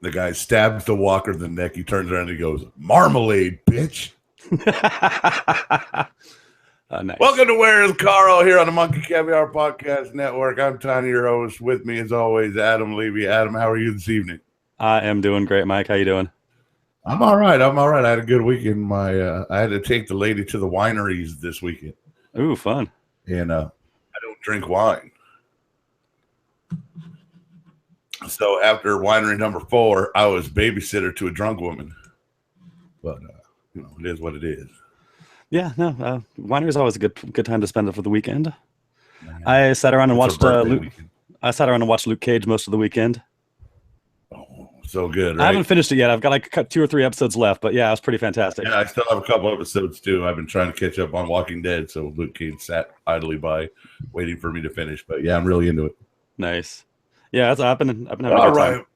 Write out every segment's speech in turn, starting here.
The guy stabs the walker in the neck. He turns around and he goes, "Marmalade, bitch." Nice. Welcome to Where's Carl here on the Monkey Caviar Podcast Network. I'm Tiny, your host. With me, as always, Adam Levy. Adam, how are you this evening? I am doing great, Mike. How you doing? I'm all right. I had a good weekend. I had to take the lady to the wineries this weekend. Ooh, fun. And I don't drink wine. So after winery number 4, I was babysitter to a drunk woman. But, it is what it is. Yeah, no, winery is always a good time to spend it for the weekend. I sat around and watched Luke Cage most of the weekend. Oh, so good, right? I haven't finished it yet. I've got like 2 or 3 episodes left, but yeah, it was pretty fantastic. Yeah, I still have a couple episodes too. I've been trying to catch up on Walking Dead, so Luke Cage sat idly by, waiting for me to finish. But yeah, I'm really into it. Nice. Yeah, I've been having a All good right. time.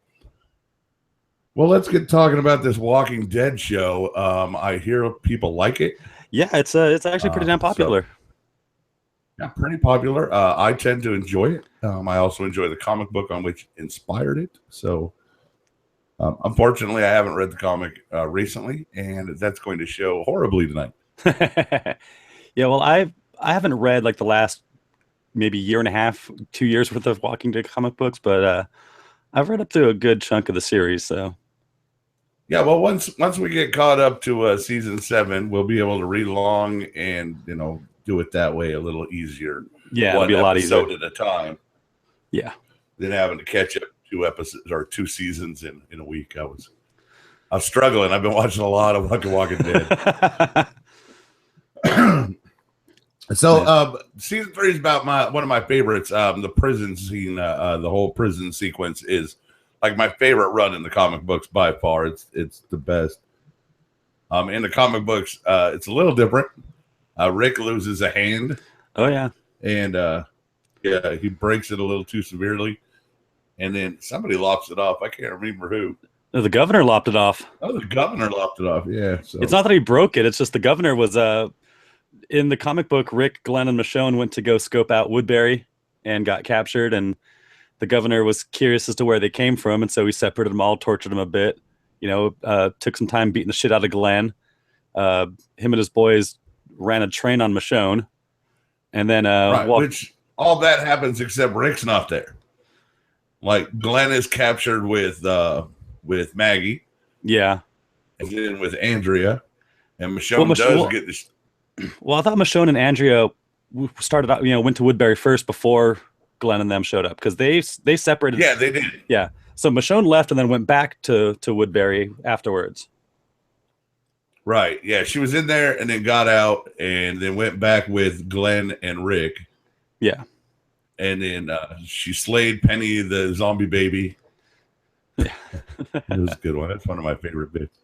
Well, let's get talking about this Walking Dead show. I hear people like it. Yeah, it's actually pretty damn popular. Yeah, pretty popular. I tend to enjoy it. I also enjoy the comic book on which inspired it. So, unfortunately, I haven't read the comic recently, and that's going to show horribly tonight. Yeah, well, I haven't read like the last maybe year and a half, 2 years worth of Walking Dead comic books, but I've read up to a good chunk of the series. So, yeah, well, once we get caught up to season 7, we'll be able to read along and do it that way a little easier. Yeah, it'll be a lot easier at a time. Yeah, than having to catch up 2 episodes or 2 seasons in a week. I was struggling. I've been watching a lot of Walking Dead. So season 3 is about one of my favorites. The prison scene, the whole prison sequence is like my favorite run in the comic books by far. It's the best. In the comic books, it's a little different. Rick loses a hand. Oh yeah, and he breaks it a little too severely, and then somebody lops it off. I can't remember who. The governor lopped it off. Oh, the governor lopped it off. Yeah, so it's not that he broke it. It's just the governor was in the comic book. Rick, Glenn, and Michonne went to go scope out Woodbury and got captured, and the governor was curious as to where they came from, and so he separated them all, tortured them a bit. Took some time beating the shit out of Glenn. Him and his boys ran a train on Michonne, and then which all that happens except Rick's not there. Like Glenn is captured with Maggie, yeah, and then with Andrea, and Michonne get this. Well, I thought Michonne and Andrea started out, went to Woodbury first before Glenn and them showed up because they separated. Yeah, they did. Yeah, so Michonne left and then went back to Woodbury afterwards. Right. Yeah, she was in there and then got out and then went back with Glenn and Rick. Yeah. And then she slayed Penny, the zombie baby. Yeah. It was a good one. That's one of my favorite bits.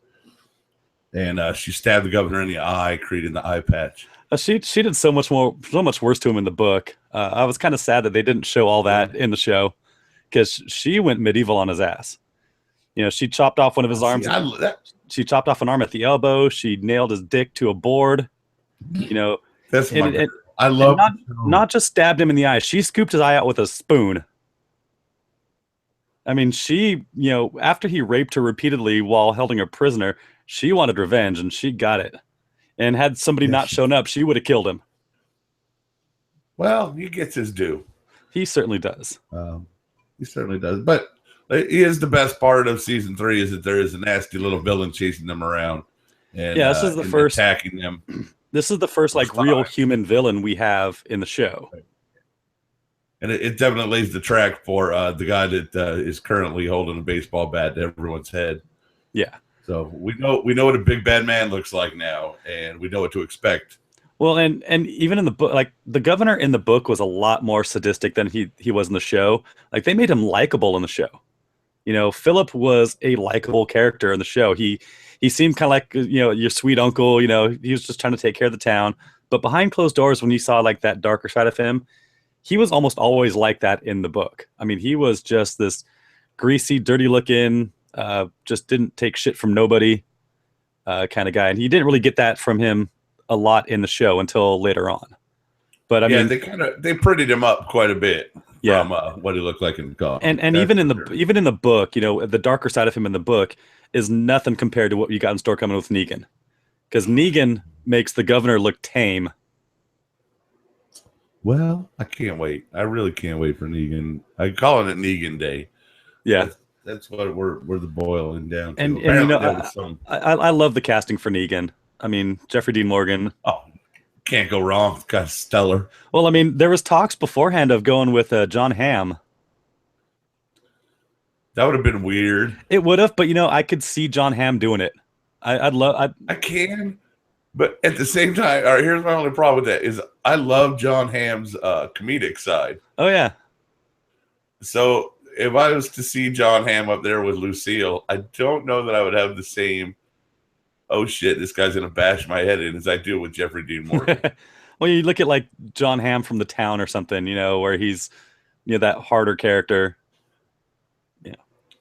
And she stabbed the governor in the eye, creating the eye patch. She did so much worse to him in the book. I was kind of sad that they didn't show all that in the show because she went medieval on his ass. She chopped off one of his arms. She chopped off an arm at the elbow. She nailed his dick to a board. That's I love. Not just stabbed him in the eye. She scooped his eye out with a spoon. I mean, she, after he raped her repeatedly while holding her prisoner, she wanted revenge and she got it. And had somebody not shown up, she would have killed him. Well, he gets his due. He certainly does. He certainly does. But he is the best part of season 3 is that there is a nasty little villain chasing them around. And, this is the first attacking them. This is the first real human villain we have in the show. And it definitely lays the track for the guy that is currently holding a baseball bat to everyone's head. Yeah. So we know what a big bad man looks like now, and we know what to expect. Well, and even in the book, like the governor in the book was a lot more sadistic than he was in the show. Like they made him likable in the show. Philip was a likable character in the show. He seemed kind of like your sweet uncle. He was just trying to take care of the town. But behind closed doors, when you saw like that darker side of him, he was almost always like that in the book. I mean, he was just this greasy, dirty looking, just didn't take shit from nobody kind of guy. And you didn't really get that from him a lot in the show until later on. But I mean, they prettied him up quite a bit yeah, from what he looked like in the comic. and even in the book, you know, the darker side of him in the book is nothing compared to what you got in store coming with Negan, because Negan makes the governor look tame. Well, I can't wait. I really can't wait for Negan. I'm calling it Negan Day. Yeah, that's what we're the boiling down to. and you know, I love the casting for Negan. I mean, Jeffrey Dean Morgan. Oh, can't go wrong. It's got stellar. Well, I mean, there was talks beforehand of going with John Hamm. That would have been weird. It would have, but you know, I could see John Hamm doing it. I can, but at the same time, all right, here's my only problem with that is I love John Hamm's comedic side. Oh yeah. So if I was to see John Hamm up there with Lucille, I don't know that I would have the same, oh shit, this guy's gonna bash my head in as I do with Jeffrey Dean Morgan. Well, you look at like John Hamm from The Town or something, you know, where he's, you know, that harder character. Yeah.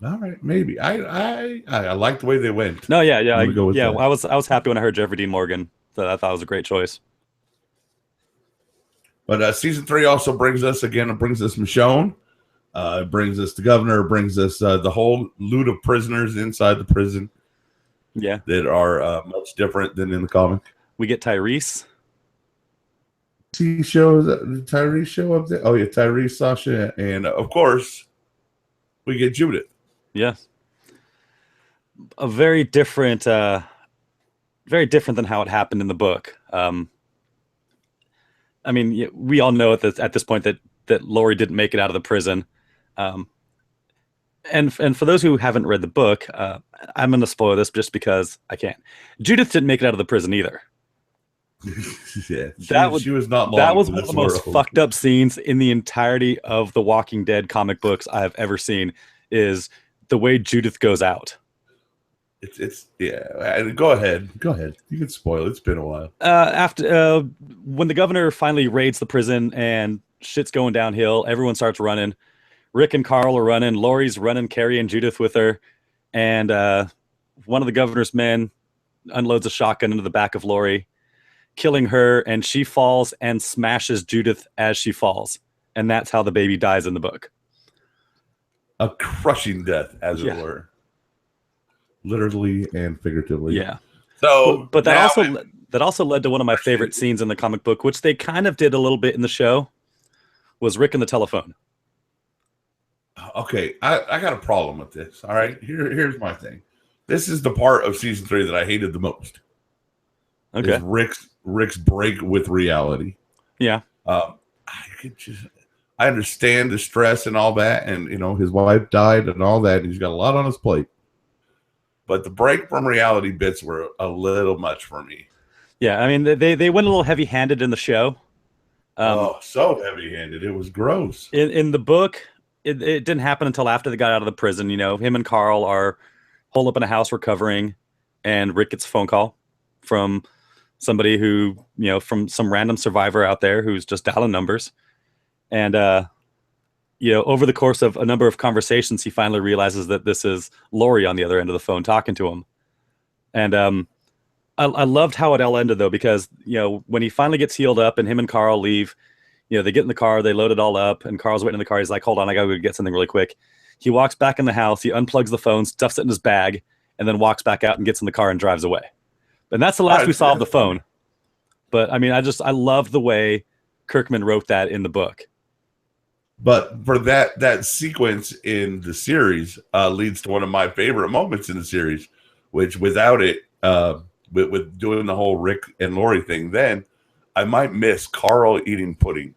All right, maybe. I like the way they went. No, yeah. I was happy when I heard Jeffrey Dean Morgan. So I thought it was a great choice. But season 3 also brings us Michonne. It brings us the governor. It brings us the whole loot of prisoners inside the prison. Yeah, that are much different than in the comic. We get Tyrese. Tyrese show up there. Oh yeah, Tyrese, Sasha, and of course, we get Judith. Yeah, a very different than how it happened in the book. I mean, we all know at this point that Laurie didn't make it out of the prison. And for those who haven't read the book, I'm going to spoil this just because I can. Judith didn't make it out of the prison either. Yeah, she was not long. That was one of the most fucked up scenes in the entirety of the Walking Dead comic books I have ever seen. Is the way Judith goes out. It's yeah. Go ahead. You can spoil it. It's been a while. After when the governor finally raids the prison and shit's going downhill, everyone starts running. Rick and Carl are running. Laurie's running, carrying Judith with her, and one of the governor's men unloads a shotgun into the back of Laurie, killing her, and she falls and smashes Judith as she falls, and that's how the baby dies in the book. A crushing death, as it were, literally and figuratively. Yeah. So, but that also led to one of my favorite scenes in the comic book, which they kind of did a little bit in the show. Was Rick and the telephone. Okay, I got a problem with this. All right, here's my thing. This is the part of season 3 that I hated the most. Okay, is Rick's break with reality. Yeah, I understand the stress and all that, and you know his wife died and all that, and he's got a lot on his plate. But the break from reality bits were a little much for me. Yeah, I mean they went a little heavy-handed in the show. So heavy-handed, it was gross. In the book. It didn't happen until after they got out of the prison. You know, him and Carl are holed up in a house recovering, and Rick gets a phone call from somebody who, you know, from some random survivor out there who's just dialing numbers. And, you know, over the course of a number of conversations, he finally realizes that this is Laurie on the other end of the phone talking to him. And I loved how it all ended, though, because, you know, when he finally gets healed up and him and Carl leave, you know, they get in the car, they load it all up, and Carl's waiting in the car. He's like, hold on, I gotta go get something really quick. He walks back in the house, he unplugs the phone, stuffs it in his bag, and then walks back out and gets in the car and drives away. And that's the last we saw of the phone. But I mean, I love the way Kirkman wrote that in the book. But for that sequence in the series leads to one of my favorite moments in the series, which without it, with doing the whole Rick and Laurie thing, then I might miss Carl eating pudding.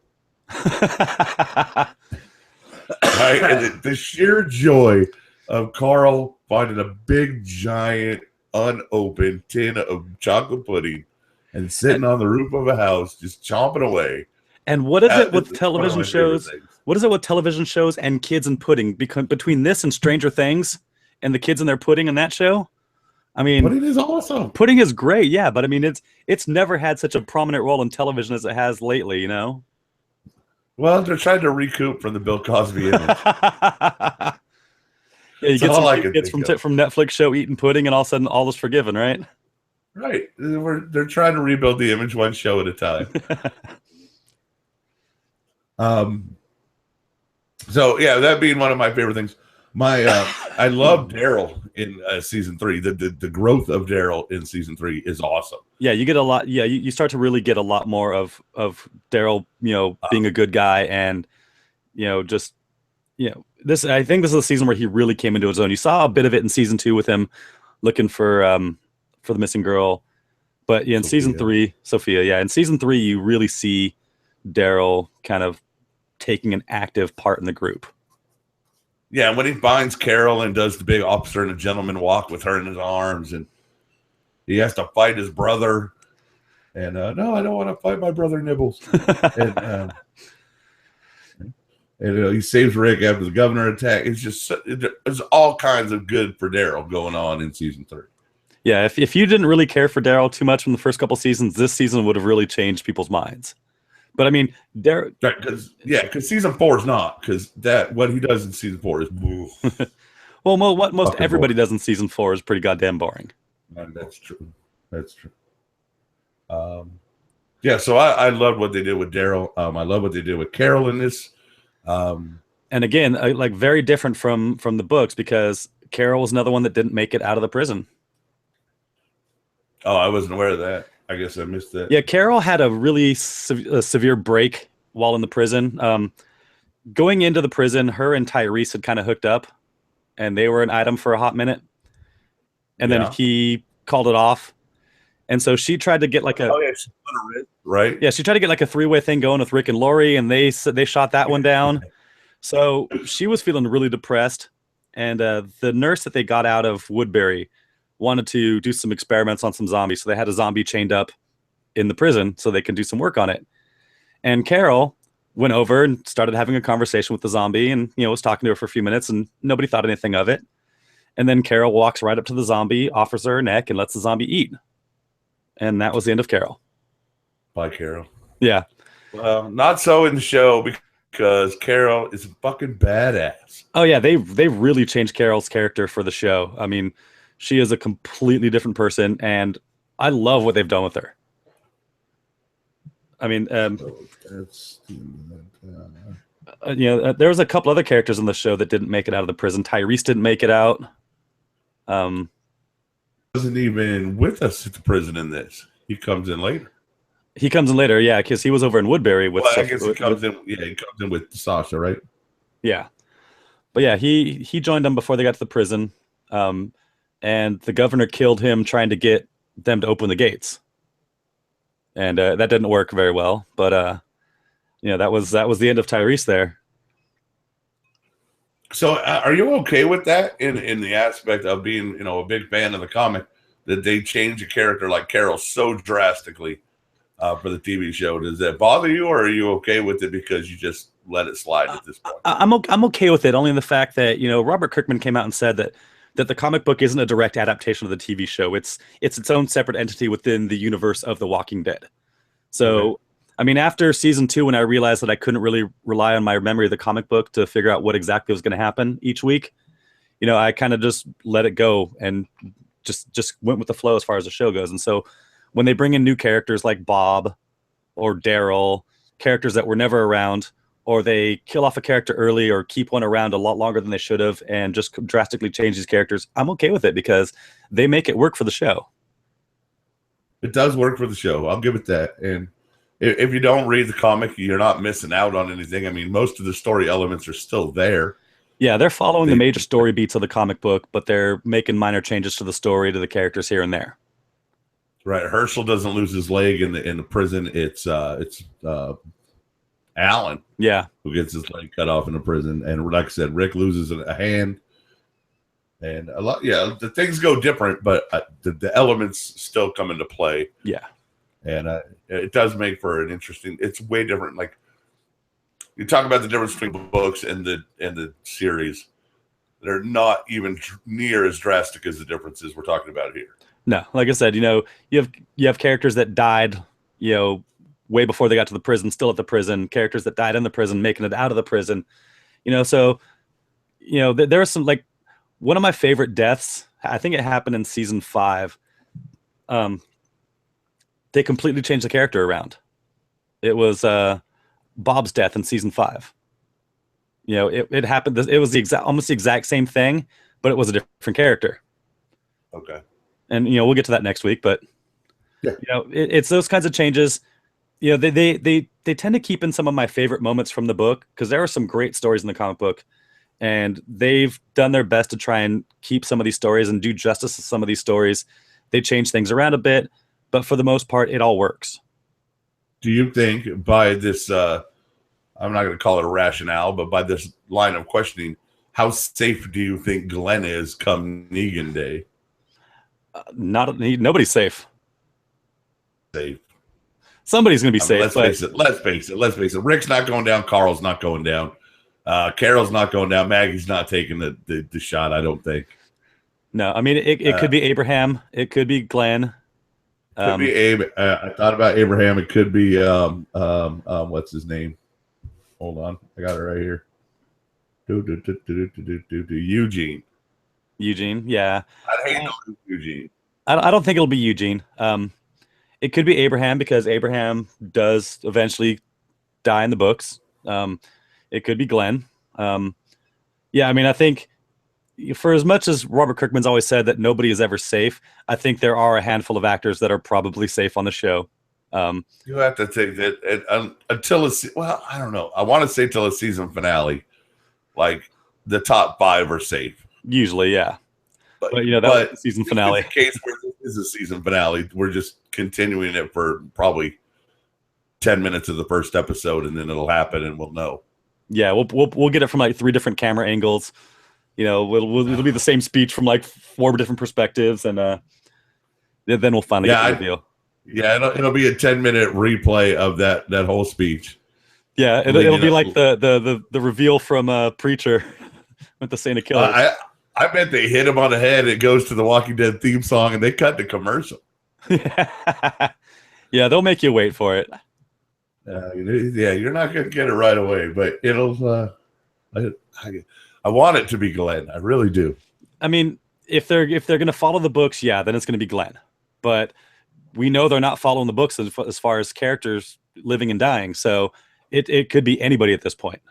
Right? And the sheer joy of Carl finding a big, giant, unopened tin of chocolate pudding and sitting on the roof of a house, just chomping away. And what is it with television shows? What is it with television shows and kids and pudding? Because between this and Stranger Things and the kids and their pudding in that show, I mean, pudding is awesome. Pudding is great, yeah, but I mean, it's never had such a prominent role in television as it has lately, you know. Well, they're trying to recoup from the Bill Cosby image. Yeah, you get some kids from Netflix show eating pudding, and all of a sudden, all is forgiven, right? Right. They're trying to rebuild the image one show at a time. Um, so yeah, that being one of my favorite things. My I love Daryl in season 3. The growth of Daryl in season 3 is awesome. Yeah, you get a lot. Yeah, you start to really get a lot more of Daryl, being a good guy, and just this. I think this is the season where he really came into his own. You saw a bit of it in season 2 with him looking for the missing girl, but yeah, in season 3, Sophia. Yeah, in season 3, you really see Daryl kind of taking an active part in the group. Yeah, when he finds Carol and does the big officer and a gentleman walk with her in his arms, and he has to fight his brother. And no, I don't want to fight my brother Nibbles. and he saves Rick after the governor attack. It's just there's all kinds of good for Daryl going on in season 3. Yeah, if you didn't really care for Daryl too much from the first couple seasons, this season would have really changed people's minds. But I mean, because season 4 is not, because that what he does in season 4 is well, what most everybody does in season 4 is pretty goddamn boring. And that's true. That's true. Yeah, so I loved what they did with Daryl. I love what they did with Carol in this. And again, like very different from the books, because Carol was another one that didn't make it out of the prison. Oh, I wasn't aware of that. I guess I missed that. Yeah, Carol had a really severe break while in the prison. Going into the prison, her and Tyrese had kind of hooked up, and they were an item for a hot minute. And then he called it off. And so she tried to get like right? Yeah, she tried to get like a 3-way thing going with Rick and Lori, and they shot that one down. So she was feeling really depressed. And the nurse that they got out of Woodbury wanted to do some experiments on some zombies. So they had a zombie chained up in the prison so they can do some work on it. And Carol went over and started having a conversation with the zombie, and was talking to her for a few minutes, and nobody thought anything of it. And then Carol walks right up to the zombie, offers her neck, and lets the zombie eat. And that was the end of Carol. Bye, Carol. Yeah. Well, not so in the show, because Carol is a fucking badass. Oh yeah, they really changed Carol's character for the show. I mean, she is a completely different person, and I love what they've done with her. I mean, there was a couple other characters in the show that didn't make it out of the prison. Tyrese didn't make it out. Wasn't even with us at the prison in this. He comes in later. Yeah, because he was over in Woodbury with. Well, I guess he comes in with Sasha, right? Yeah, but yeah, he joined them before they got to the prison, and the governor killed him trying to get them to open the gates, and that didn't work very well. But that was the end of Tyrese there. So, are you okay with that in the aspect of being, a big fan of the comic, that they change a character like Carol so drastically for the TV show? Does that bother you, or are you okay with it because you just let it slide at this point? I'm okay with it, only in the fact that Robert Kirkman came out and said that the comic book isn't a direct adaptation of the TV show. It's its own separate entity within the universe of The Walking Dead. So. Okay. I mean, after season 2, when I realized that I couldn't really rely on my memory of the comic book to figure out what exactly was going to happen each week, I kind of just let it go and just went with the flow as far as the show goes. And so when they bring in new characters like Bob or Daryl, characters that were never around, or they kill off a character early or keep one around a lot longer than they should have and just drastically change these characters, I'm okay with it because they make it work for the show. It does work for the show. I'll give it that. And if you don't read the comic, you're not missing out on anything. I mean, most of the story elements are still there. Yeah, they're following the major story beats of the comic book, but they're making minor changes to the story, to the characters here and there. Right. Herschel doesn't lose his leg in the prison. It's Alan. Yeah. Who gets his leg cut off in the prison. And like I said, Rick loses a hand. And a lot, the things go different, but the elements still come into play. Yeah. And it does make for an interesting. It's way different. Like you talk about the difference between books and the series, they're not even near as drastic as the differences we're talking about here. No, like I said, you have characters that died, way before they got to the prison, still at the prison. Characters that died in the prison, making it out of the prison. So there are some, like, one of my favorite deaths. I think it happened in season 5. They completely changed the character around. It was Bob's death in season 5. You know, it happened. It was almost the exact same thing, but it was a different character. Okay. And you know, we'll get to that next week. But Yeah. you know, it's those kinds of changes. You know, they tend to keep in some of my favorite moments from the book, because there are some great stories in the comic book, and they've done their best to try and keep some of these stories and do justice to some of these stories. They change things around a bit, but for the most part, it all works. Do you think by this, I'm not going to call it a rationale, but by this line of questioning, how safe do you think Glenn is come Negan Day? Nobody's safe. Safe. Somebody's going to be safe. Let's face it. Rick's not going down. Carl's not going down. Carol's not going down. Maggie's not taking the shot, I don't think. No, I mean, it could be Abraham. It could be Glenn. Could be Abe. I thought about Abraham. It could be what's his name? Hold on, I got it right here. Eugene. Eugene, yeah. I hate Eugene. I don't think it'll be Eugene. It could be Abraham, because Abraham does eventually die in the books. It could be Glenn. Yeah, I mean, I think for as much as Robert Kirkman's always said that nobody is ever safe, I think there are a handful of actors that are probably safe on the show. You have to take that until it's, well, I don't know. I want to say till the season finale, like the top 5 are safe. Usually, yeah. But you know, that was the season finale. In the case where this is a season finale, we're just continuing it for probably 10 minutes of the first episode, and then it'll happen, and we'll know. Yeah, we'll get it from like 3 different camera angles. You know, it'll be the same speech from like 4 different perspectives, and then we'll finally get the reveal. Yeah, it'll be a 10-minute replay of that whole speech. Yeah, it'll be like the reveal from Preacher with the Santa Killer. I bet they hit him on the head. It goes to the Walking Dead theme song, and they cut the commercial. Yeah, they'll make you wait for it. Yeah, you're not going to get it right away, but it'll. I want it to be Glenn. I really do. I mean, if they're going to follow the books, yeah, then it's going to be Glenn. But we know they're not following the books as far as characters living and dying, so it could be anybody at this point.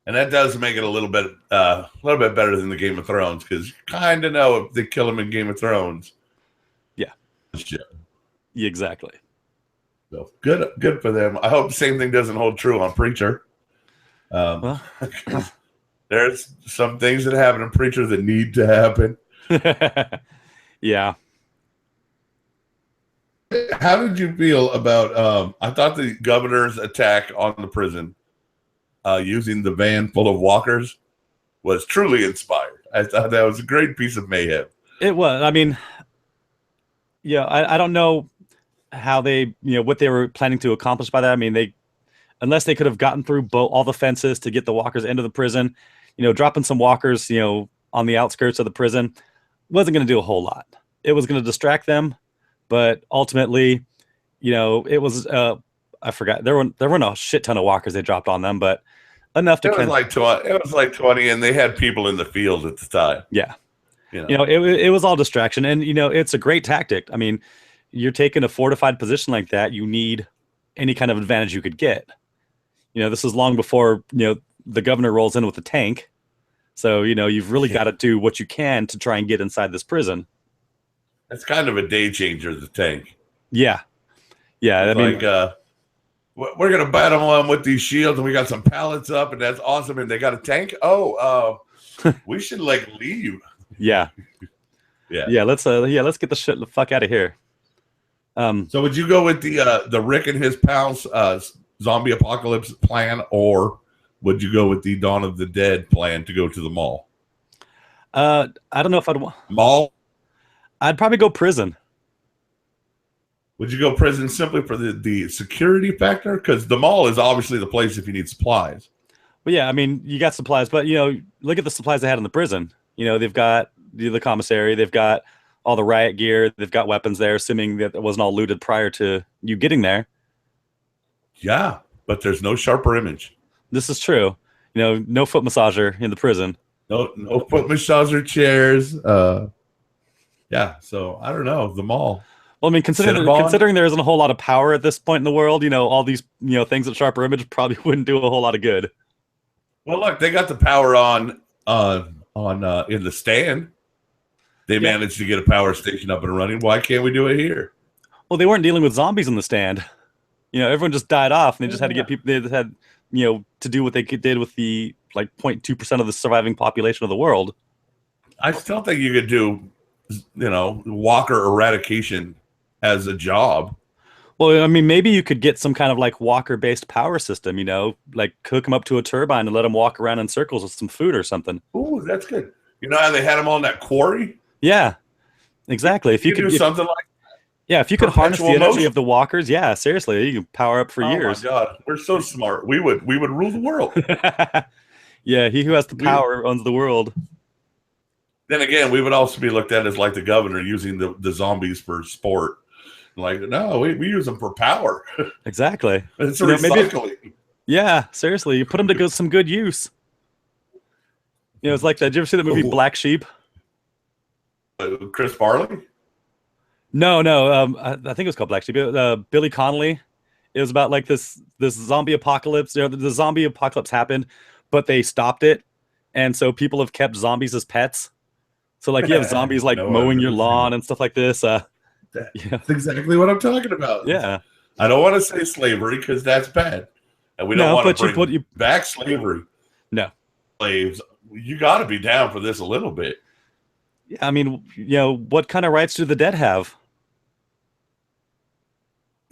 And that does make it a little bit better than the Game of Thrones, because you kind of know if they kill him in Game of Thrones. Yeah. Yeah, exactly. So good for them. I hope the same thing doesn't hold true on Preacher. There's some things that happen in Preacher that need to happen. Yeah. How did you feel about? I thought the governor's attack on the prison, using the van full of walkers, was truly inspired. I thought that was a great piece of mayhem. It was. I mean, yeah, I don't know how they, what they were planning to accomplish by that. I mean, unless they could have gotten through all the fences to get the walkers into the prison, dropping some walkers, on the outskirts of the prison wasn't going to do a whole lot. It was going to distract them, but ultimately, it was, I forgot, there weren't a shit ton of walkers they dropped on them, but enough to it was like 20, and they had people in the field at the time. Yeah. It was all distraction, and it's a great tactic. I mean, you're taking a fortified position like that, you need any kind of advantage you could get. This is long before the governor rolls in with the tank, so you've really got to do what you can to try and get inside this prison. It's kind of a day changer, the tank. Yeah. I mean, we're gonna battle them with these shields, and we got some pallets up, and that's awesome. And they got a tank. We should leave. Yeah. Let's get the fuck out of here. So would you go with the Rick and his pals zombie apocalypse plan, or would you go with the Dawn of the Dead plan to go to the mall? I don't know if I'd mall. I'd probably go prison. Would you go prison simply for the security factor? Because the mall is obviously the place if you need supplies. Well, yeah, I mean, you got supplies, but look at the supplies they had in the prison. They've got the commissary, they've got all the riot gear, they've got weapons there, assuming that it wasn't all looted prior to you getting there. Yeah, but there's no sharper image. This is true. No foot massager in the prison. No foot massager chairs. Yeah, so I don't know, the mall. Well, I mean, considering there isn't a whole lot of power at this point in the world, all these things at Sharper Image probably wouldn't do a whole lot of good. Well, look, they got the power on in the Stand. They managed to get a power station up and running. Why can't we do it here? Well, they weren't dealing with zombies in the Stand. Everyone just died off, and they just had to get people. They just had to do what they did with the 0.2% of the surviving population of the world. I still think you could do, walker eradication as a job. Well, I mean, maybe you could get some kind of walker-based power system, hook them up to a turbine and let them walk around in circles with some food or something. Ooh, that's good. You know how they had them on that quarry? Yeah, exactly. If you could do something like that. Yeah, if you could harness the energy of the walkers, yeah, seriously, you can power up for years. Oh my God, we're so smart. We would rule the world. Yeah, he who has the power owns the world. Then again, we would also be looked at as like the governor using the zombies for sport. No, we use them for power. Exactly. It's recycling. Yeah, seriously, you put them to some good use. It's like that. Did you ever see the movie Black Sheep? Chris Farley? No. I think it was called Black Sheep. Billy Connolly. It was about this zombie apocalypse. The zombie apocalypse happened, but they stopped it, and so people have kept zombies as pets. So you have zombies mowing your lawn and stuff like this. That's exactly what I'm talking about. Yeah. I don't want to say slavery because that's bad, and we don't want to bring back slavery. No. Slaves, you got to be down for this a little bit. Yeah, I mean, what kind of rights do the dead have?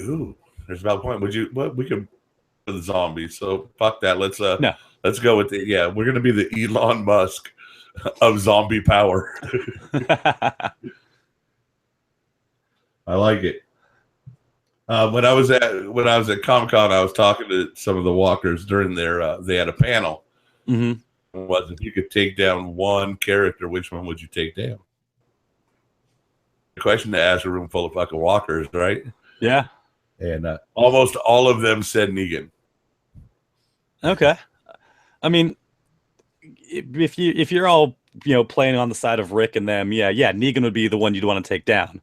Ooh, there's about a point. We could for the zombies. So fuck that. Let's go with we're gonna be the Elon Musk of zombie power. I like it. When I was at Comic-Con, I was talking to some of the walkers during their they had a panel. Mm-hmm. Was if you could take down one character, which one would you take down? The question to ask a room full of fucking walkers, right? Yeah. And almost all of them said Negan. Okay. I mean, if you're all playing on the side of Rick and them, yeah, Negan would be the one you'd want to take down.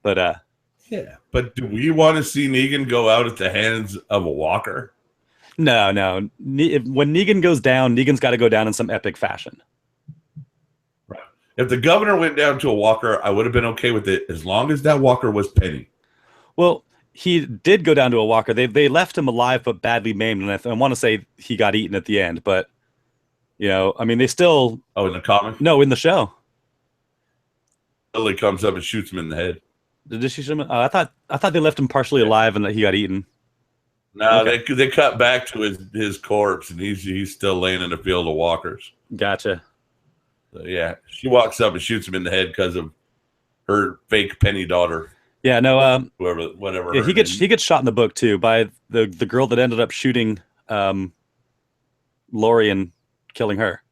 But yeah. But do we want to see Negan go out at the hands of a walker? No. When Negan goes down, Negan's got to go down in some epic fashion. Right. If the governor went down to a walker, I would have been okay with it as long as that walker was Penny. Well, he did go down to a walker. They left him alive but badly maimed, and I want to say he got eaten at the end. But I mean, they still. Oh, in the comic? No, in the show. Lily comes up and shoots him in the head. Did she shoot him? I thought they left him partially alive and that he got eaten. No, okay. they cut back to his corpse, and he's still laying in a field of walkers. Gotcha. So, yeah, she walks up and shoots him in the head because of her fake Penny daughter. Yeah, no. Whatever. Yeah, he gets shot in the book too by the girl that ended up shooting Lori and killing her.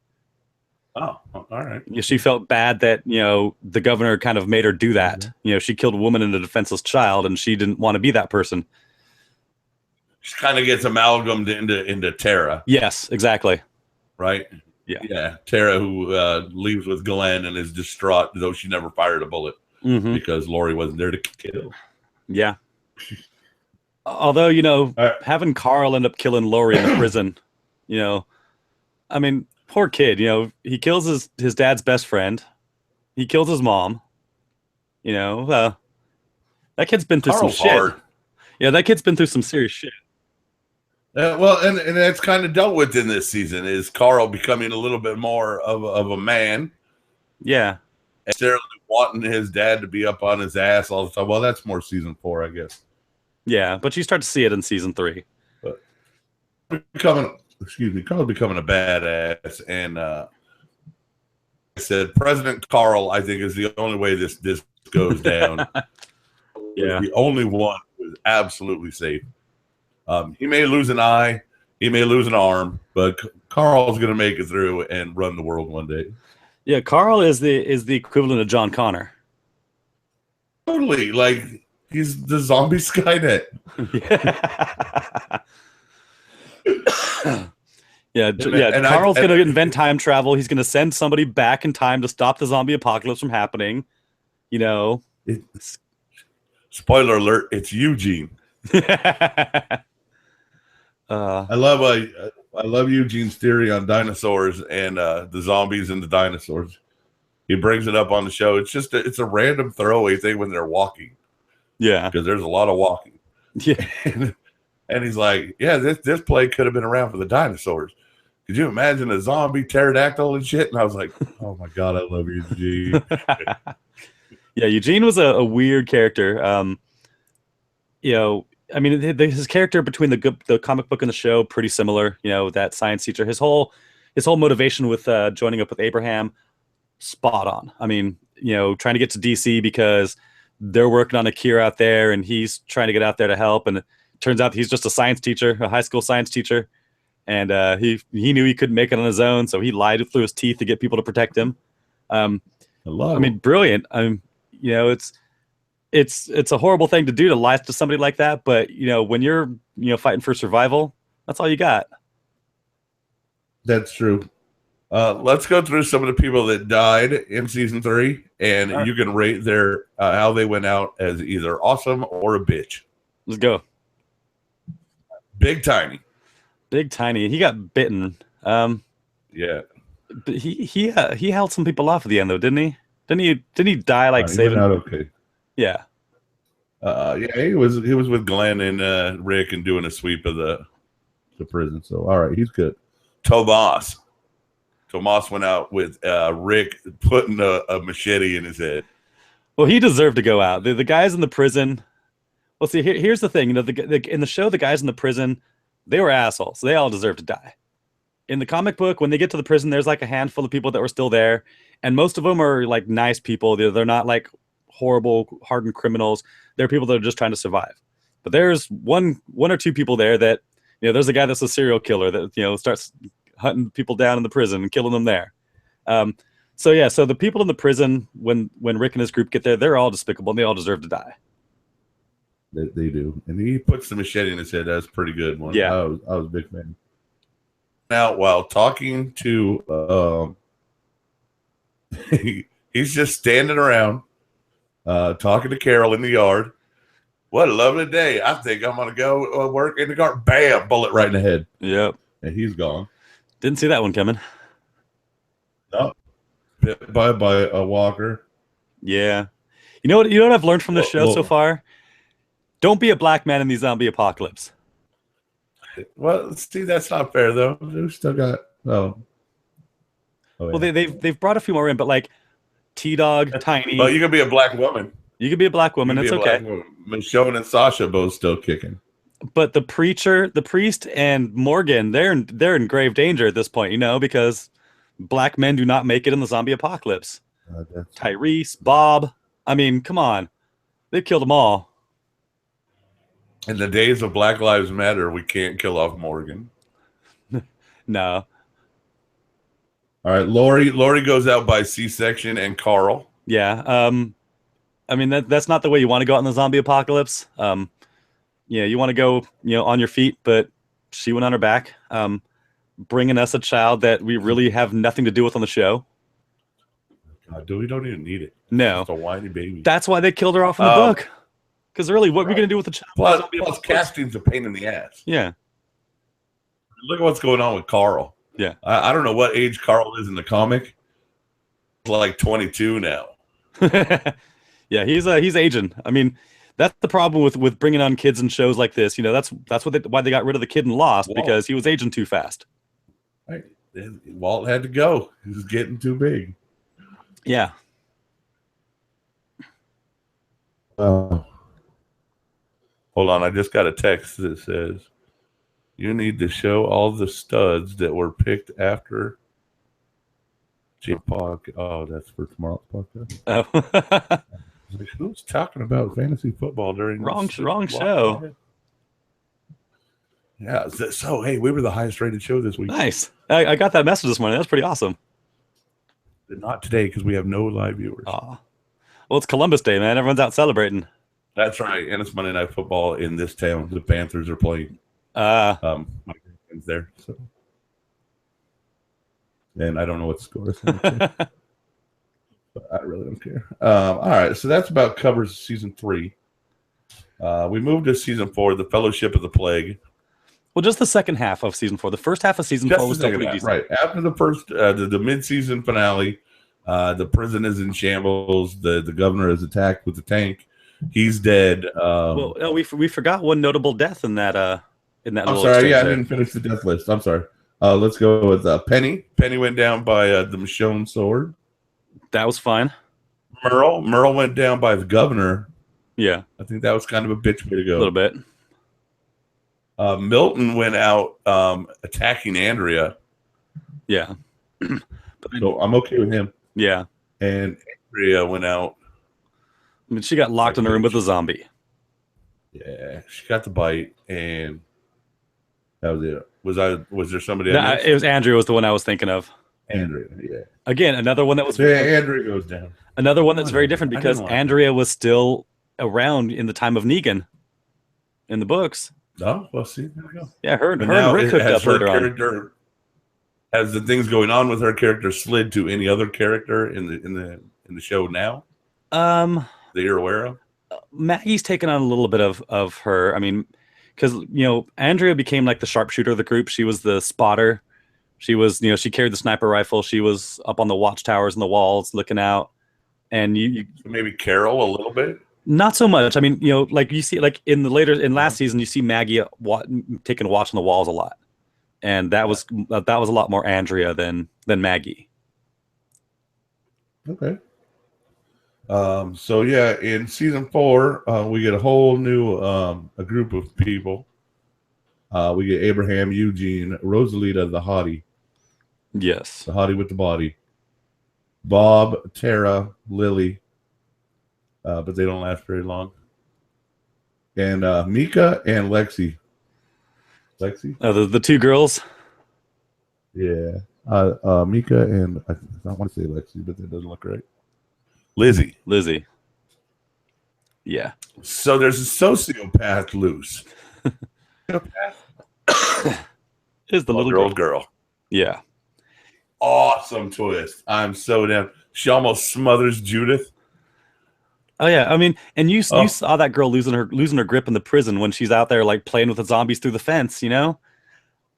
Oh, all right. She felt bad that the governor kind of made her do that. Mm-hmm. She killed a woman and a defenseless child, and she didn't want to be that person. She kind of gets amalgamated into Tara. Yes, exactly. Right? Yeah. Tara, who leaves with Glenn and is distraught, though she never fired a bullet because Lori wasn't there to kill. Yeah. Although, having Carl end up killing Lori in the prison, I mean, poor kid, he kills his dad's best friend. He kills his mom. That kid's been through some shit. Hard. Yeah, that kid's been through some serious shit. Well, and that's kind of dealt with in this season is Carl becoming a little bit more of a man. Yeah. Necessarily wanting his dad to be up on his ass all the time. Well, that's more season 4, I guess. Yeah, but you start to see it in season 3. But Carl's becoming a badass. And I said, President Carl, I think, is the only way this goes down. Yeah. The only one who is absolutely safe. He may lose an eye, he may lose an arm, but Carl's going to make it through and run the world one day. Yeah, Carl is the equivalent of John Connor. Totally, he's the zombie Skynet. Yeah. Carl's going to invent time travel. He's going to send somebody back in time to stop the zombie apocalypse from happening. Spoiler alert, it's Eugene. I love Eugene's theory on dinosaurs and the zombies and the dinosaurs. He brings it up on the show. It's just it's a random throwaway thing when they're walking. Yeah, because there's a lot of walking. Yeah, and he's like, yeah, this play could have been around for the dinosaurs. Could you imagine a zombie pterodactyl and shit? And I was like, oh my god, I love Eugene. Yeah, Eugene was a weird character. You know, I mean, his character between the comic book and the show pretty similar. You know, that science teacher, his whole motivation with joining up with Abraham, spot on. I mean, you know, trying to get to DC because they're working on a cure out there, and he's trying to get out there to help. And it turns out he's just a science teacher, a high school science teacher, and he knew he couldn't make it on his own, so he lied through his teeth to get people to protect him. I mean, brilliant. You know, it's a horrible thing to do, to lie to somebody like that, but you know, when you're fighting for survival, that's all you got. That's true. Let's go through some of the people that died in season 3, and you can rate their how they went out as either awesome or a bitch. Let's go. Big Tiny. He got bitten. Yeah. But he held some people off at the end, though, didn't he? Didn't he die like saving? Out okay. Yeah. Yeah, he was with Glenn and Rick and doing a sweep of the prison. So all right, he's good. Tomas went out with Rick putting a machete in his head. Well, he deserved to go out. The guys in the prison. Well, see, here's the thing. You know, in the show, the guys in the prison, they were assholes. They all deserve to die. In the comic book, when they get to the prison, there's like a handful of people that were still there, and most of them are like nice people. They're not like horrible, hardened criminals. They're people that are just trying to survive. But there's one or two people there that, you know, there's a guy that's a serial killer that, you know, starts hunting people down in the prison and killing them there. So the people in the prison, when Rick and his group get there, they're all despicable and they all deserve to die. They do. And he puts the machete in his head. That's a pretty good one. Yeah. I was a big fan. Now, while talking to he's just standing around talking to Carol in the yard. What a lovely day. I think I'm going to go work in the garden. Bam, bullet right in the head. Yep. And he's gone. Didn't see that one coming. No. Bit by a walker. Yeah. You know what I've learned from this show so far? Don't be a black man in the zombie apocalypse. Well, see, that's not fair though. We've still got yeah. Well, they've brought a few more in, but like T-Dog, Tiny. Well, you could be a black woman. You could be a black woman. It's okay. Michonne and Sasha both still kicking. But the priest, and Morgan, they're in grave danger at this point, you know, because black men do not make it in the zombie apocalypse. Tyrese, Bob. I mean, come on. They've killed them all. In the days of Black Lives Matter, we can't kill off Morgan. No. All right, Lori goes out by C-section, and Carl. Yeah. I mean, that's not the way you want to go out in the zombie apocalypse. Yeah, you want to go, you know, on your feet, but she went on her back, bringing us a child that we really have nothing to do with on the show. God, we don't even need it. No. It's a whiny baby. That's why they killed her off in the book. Because really, what are we going to do with the child? Plus casting's a pain in the ass. Yeah. Look at what's going on with Carl. Yeah. I don't know what age Carl is in the comic. He's like 22 now. Yeah, he's aging. I mean, that's the problem with bringing on kids in shows like this. You know, that's why they got rid of the kid in Lost, because he was aging too fast. Right. Walt had to go. He was getting too big. Yeah. Hold on, I just got a text that says, you need to show all the studs that were picked after Jim Park. Oh, that's for tomorrow's podcast. Oh. Like, who's talking about fantasy football during wrong show? Yeah. So, hey, we were the highest rated show this week. Nice. I got that message this morning. That's pretty awesome. Not today because we have no live viewers. Well, it's Columbus Day, man. Everyone's out celebrating. That's right, and it's Monday Night Football in this town. The Panthers are playing. My girlfriend's there, so. And I don't know what the score is. But I really don't care. All right, so that's about covers season 3. We moved to season 4, The Fellowship of the Plague. Well, just the second half of season 4. The first half of season 4 was still pretty decent. Right after the first, the mid-season finale, the prison is in shambles. The governor is attacked with a tank. He's dead. Well, no, we forgot one notable death in that. I'm sorry. Yeah, I didn't finish the death list. I'm sorry. Let's go with Penny. Penny went down by the Michonne sword. That was fine. Merle went down by the governor. Yeah, I think that was kind of a bitch way to go. A little bit. Milton went out attacking Andrea. Yeah. So I'm okay with him. Yeah. And Andrea went out. I mean, she got locked in a room with a zombie. Yeah, she got the bite, and that was it. Was there somebody? No, it was Andrea was the one I was thinking of. Andrea, yeah. Again, another one that was. Yeah, Andrea goes down. Another one that's very different because Andrea was still around in the time of Negan in the books. No, well, see, there we go. Yeah, her and Rick hooked up later on. Has the things going on with her character slid to any other character in the show now? That you're aware of? Maggie's taken on a little bit of her. I mean, because Andrea became like the sharpshooter of the group. She was the spotter. She was, she carried the sniper rifle. She was up on the watchtowers and the walls looking out. And maybe Carol a little bit. Not so much. I mean, like you see, like in last season, you see Maggie taking a watch on the walls a lot, and that was a lot more Andrea than Maggie. Okay. So yeah, in season 4, we get a whole new a group of people. We get Abraham, Eugene, Rosalita, the hottie. Yes, the hottie with the body. Bob, Tara, Lily. But they don't last very long. And Mika and Lexi. Oh, the two girls? Yeah. Mika and I don't want to say Lexi, but that doesn't look right. Lizzie. Yeah. So there's a sociopath loose. Is the little girl. Yeah. Awesome twist. I'm so down. She almost smothers Judith. Oh yeah, I mean, and you saw that girl losing her grip in the prison when she's out there like playing with the zombies through the fence, talking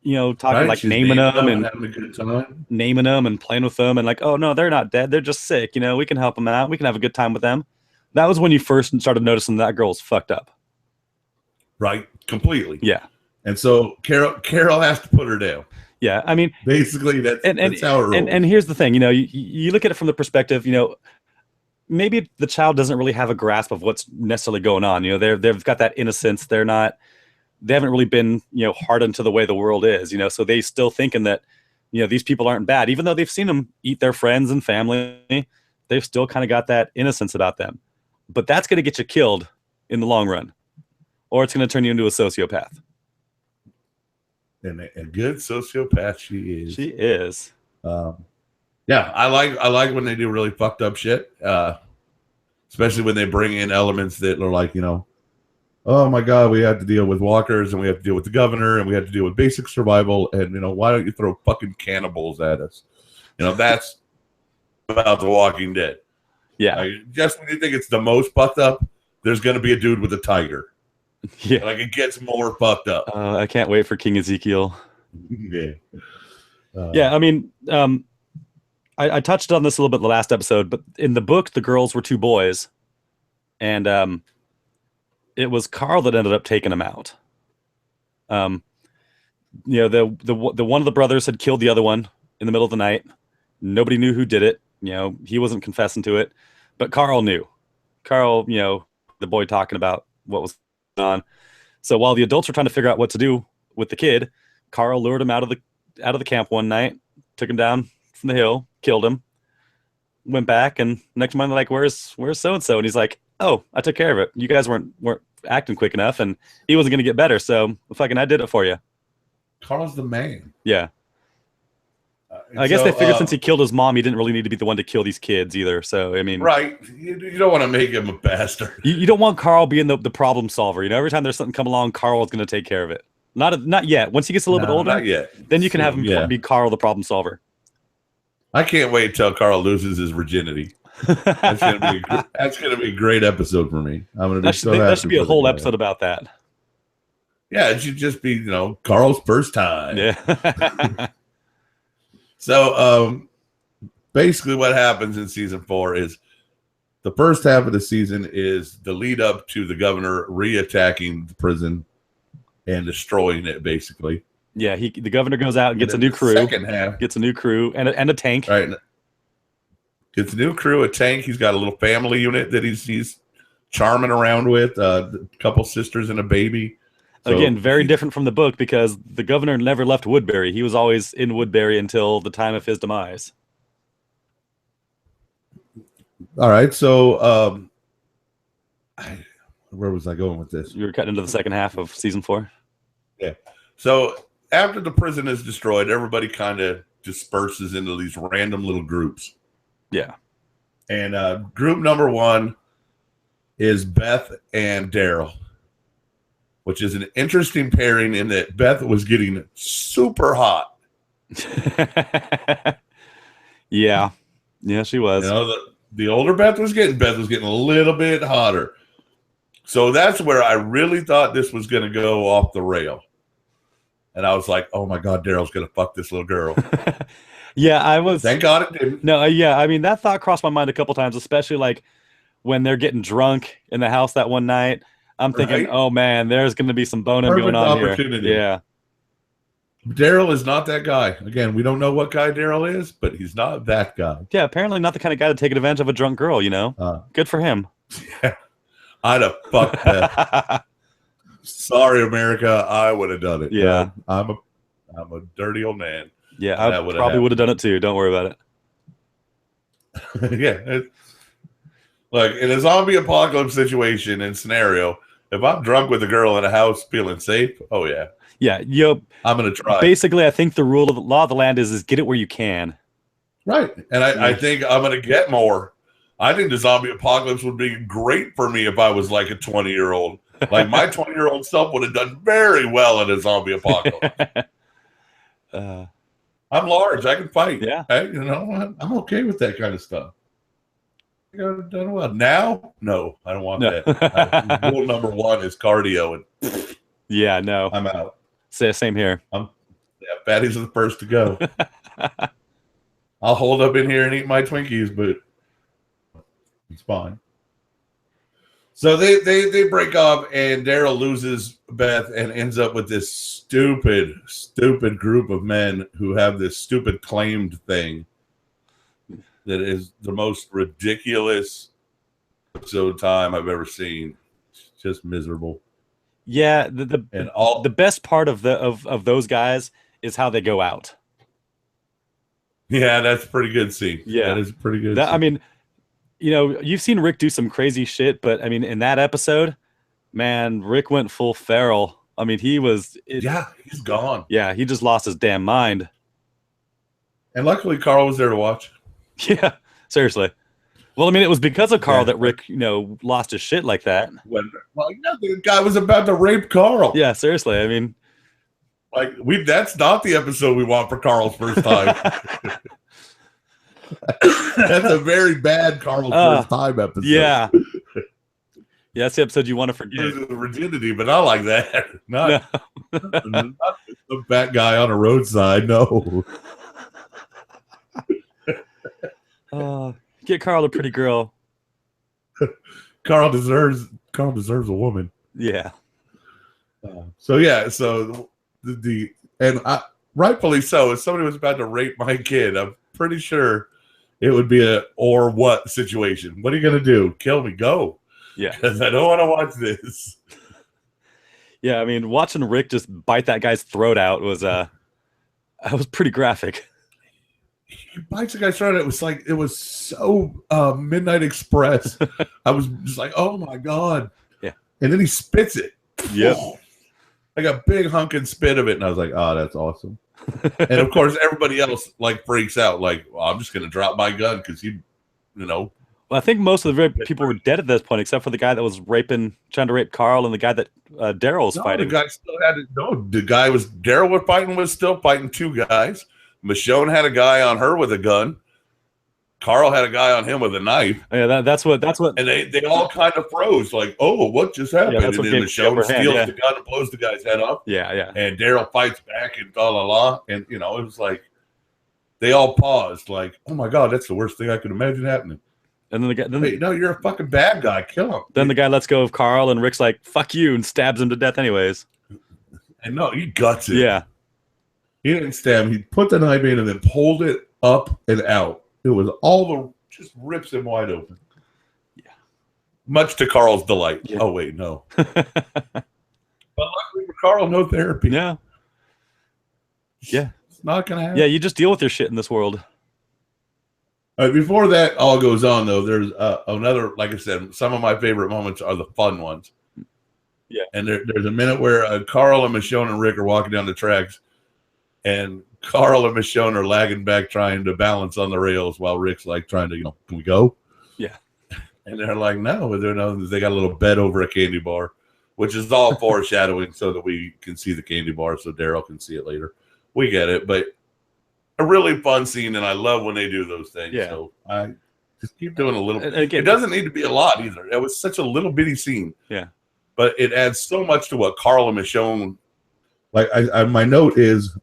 right, like naming them and having a good time, naming them and playing with them and like, oh no, they're not dead, they're just sick. We can help them out. We can have a good time with them. That was when you first started noticing that girl was fucked up. Right, completely. Yeah, and so Carol has to put her down. Yeah, I mean, basically that's how it rolls. And here's the thing, you look at it from the perspective, maybe the child doesn't really have a grasp of what's necessarily going on. They've got that innocence. They haven't really been, hardened to the way the world is, so they still thinking that, these people aren't bad, even though they've seen them eat their friends and family. They've still kind of got that innocence about them, but that's going to get you killed in the long run, or it's going to turn you into a sociopath. And a good sociopath she is. She is. Yeah, I like when they do really fucked up shit, especially when they bring in elements that are like, oh my god, we had to deal with walkers and we have to deal with the governor and we had to deal with basic survival and why don't you throw fucking cannibals at us? That's about The Walking Dead. Yeah, just when you think it's the most fucked up, there's gonna be a dude with a tiger. Yeah, like it gets more fucked up. I can't wait for King Ezekiel. Yeah, yeah. I mean, I touched on this a little bit in the last episode, but in the book, the girls were two boys, and it was Carl that ended up taking them out. The one of the brothers had killed the other one in the middle of the night. Nobody knew who did it. He wasn't confessing to it, but Carl knew. Carl, the boy talking about what was going on. So while the adults were trying to figure out what to do with the kid, Carl lured him out of the camp one night, took him down from the hill, killed him, went back, and next morning they're like, where's so and so? And he's like, oh, I took care of it. You guys weren't acting quick enough, and he wasn't gonna get better, so fucking I did it for you. Carl's the man. Yeah. I guess they figured since he killed his mom, he didn't really need to be the one to kill these kids either. So I mean, right? You don't want to make him a bastard. You don't want Carl being the problem solver. Every time there's something come along, Carl is going to take care of it. Not yet. Once he gets a little bit older, not yet. Then you can have him be Carl the problem solver. I can't wait till Carl loses his virginity. That's gonna be a great episode for me. I'm gonna be so happy. That should be a whole episode about that. Yeah, it should just be Carl's first time. Yeah. So basically, what happens in season 4 is the first half of the season is the lead up to the governor re-attacking the prison and destroying it, basically. Yeah, the governor goes out and gets a new crew. Second half gets a new crew and a tank. Right. Gets a new crew, a tank. He's got a little family unit that he's charming around with, a couple sisters and a baby. So, again, very different from the book because the governor never left Woodbury. He was always in Woodbury until the time of his demise. All right, so where was I going with this? You were cutting into the second half of season 4. Yeah. So after the prison is destroyed, everybody kind of disperses into these random little groups. Yeah. And group number 1 is Beth and Daryl, which is an interesting pairing in that Beth was getting super hot. Yeah. Yeah, she was. The older Beth was getting a little bit hotter. So that's where I really thought this was going to go off the rail. And I was like, oh my God, Daryl's going to fuck this little girl. Yeah, I was. Thank God it didn't. No, yeah. I mean, that thought crossed my mind a couple times, especially like when they're getting drunk in the house that one night. I'm thinking, oh man, there's going to be some boning going on here. Yeah. Daryl is not that guy. Again, we don't know what guy Daryl is, but he's not that guy. Yeah, apparently not the kind of guy to take advantage of a drunk girl, Good for him. Yeah. I'd have fucked that. Sorry, America. I would have done it. Yeah. I'm a dirty old man. Yeah, I probably would have done it too. Don't worry about it. Yeah. Look, in a zombie apocalypse situation and scenario, if I'm drunk with a girl in a house feeling safe, oh yeah. Yeah, I'm going to try. Basically, I think the rule of the law of the land is get it where you can. Right. And I think I'm going to get more. I think the zombie apocalypse would be great for me if I was like a 20-year-old. Like my 20-year-old self would have done very well in a zombie apocalypse. I'm large. I can fight. Yeah. Hey, I'm okay with that kind of stuff. I've done well. Now, no, I don't want that. Rule number 1 is cardio. And yeah, no. I'm out. Same here. Fatties are the first to go. I'll hold up in here and eat my Twinkies, but it's fine. So they break up, and Daryl loses Beth and ends up with this stupid group of men who have this stupid claimed thing that is the most ridiculous episode time I've ever seen. It's just miserable. Yeah, the best part of those guys is how they go out. Yeah, that's a pretty good scene. Yeah, that is pretty good. I mean, you've seen Rick do some crazy shit, but I mean, in that episode, man, Rick went full feral. I mean, he's gone. Yeah, he just lost his damn mind. And luckily, Carl was there to watch. Yeah, seriously. Well, I mean, it was because of Carl that Rick, lost his shit like that. The guy was about to rape Carl. Yeah, seriously. I mean, that's not the episode we want for Carl's first time. That's a very bad Carl's first time episode. Yeah. Yeah, that's the episode you want to forget. The rigidity, but not like that. Not the fat guy on a roadside. No. Get Carl a pretty girl. Carl deserves a woman. Yeah. So rightfully so. If somebody was about to rape my kid, I'm pretty sure it would be a or what situation. What are you gonna do? Kill me? Go. Yeah. Because I don't want to watch this. Yeah, I mean, watching Rick just bite that guy's throat out was pretty graphic. He bites the guy's throat. It was so Midnight Express. I was just like, oh my God. Yeah. And then he spits it. Yep. Like a big hunkin' spit of it. And I was like, oh, that's awesome. And of course, everybody else freaks out. Like, well, I'm just going to drop my gun because Well, I think most of the people were dead at this point, except for the guy that was trying to rape Carl, and the guy that Daryl was fighting. The guy still had it. No, the guy Daryl was still fighting 2 guys. Michonne had a guy on her with a gun. Carl had a guy on him with a knife. Yeah, that's what. And they all kind of froze, like, oh, what just happened? Yeah, that's and what then gave Michonne steals yeah. the gun and blows the guy's head off. Yeah. And Daryl fights back and blah, blah, blah. And, you know, it was like, they all paused, like, oh my God, that's the worst thing I could imagine happening. And then the guy, wait, no, you're a fucking bad guy. Kill him. Then the guy lets go of Carl, and Rick's like, fuck you, and stabs him to death anyways. And no, he guts it. Yeah. He didn't stab him. He put the knife in and then pulled it up and out. It was all the, just rips him wide open. Yeah. Much to Carl's delight. Yeah. Oh, wait, no. But luckily for Carl, no therapy. Yeah. Yeah. It's not going to happen. Yeah, you just deal with your shit in this world. Before that all goes on, though, there's another, like I said, some of my favorite moments are the fun ones. Yeah. And there's a minute where Carl and Michonne and Rick are walking down the tracks, and Carl and Michonne are lagging back trying to balance on the rails while Rick's like trying to, you know, can we go? Yeah. And they're like, no, they got a little bed over a candy bar, which is all foreshadowing so that we can see the candy bar so Daryl can see it later. We get it, but a really fun scene, and I love when they do those things. Yeah. So I just keep doing a little. Again, it doesn't need to be a lot either. It was such a little bitty scene. Yeah. But it adds so much to what Carl and Michonne. Like my note is,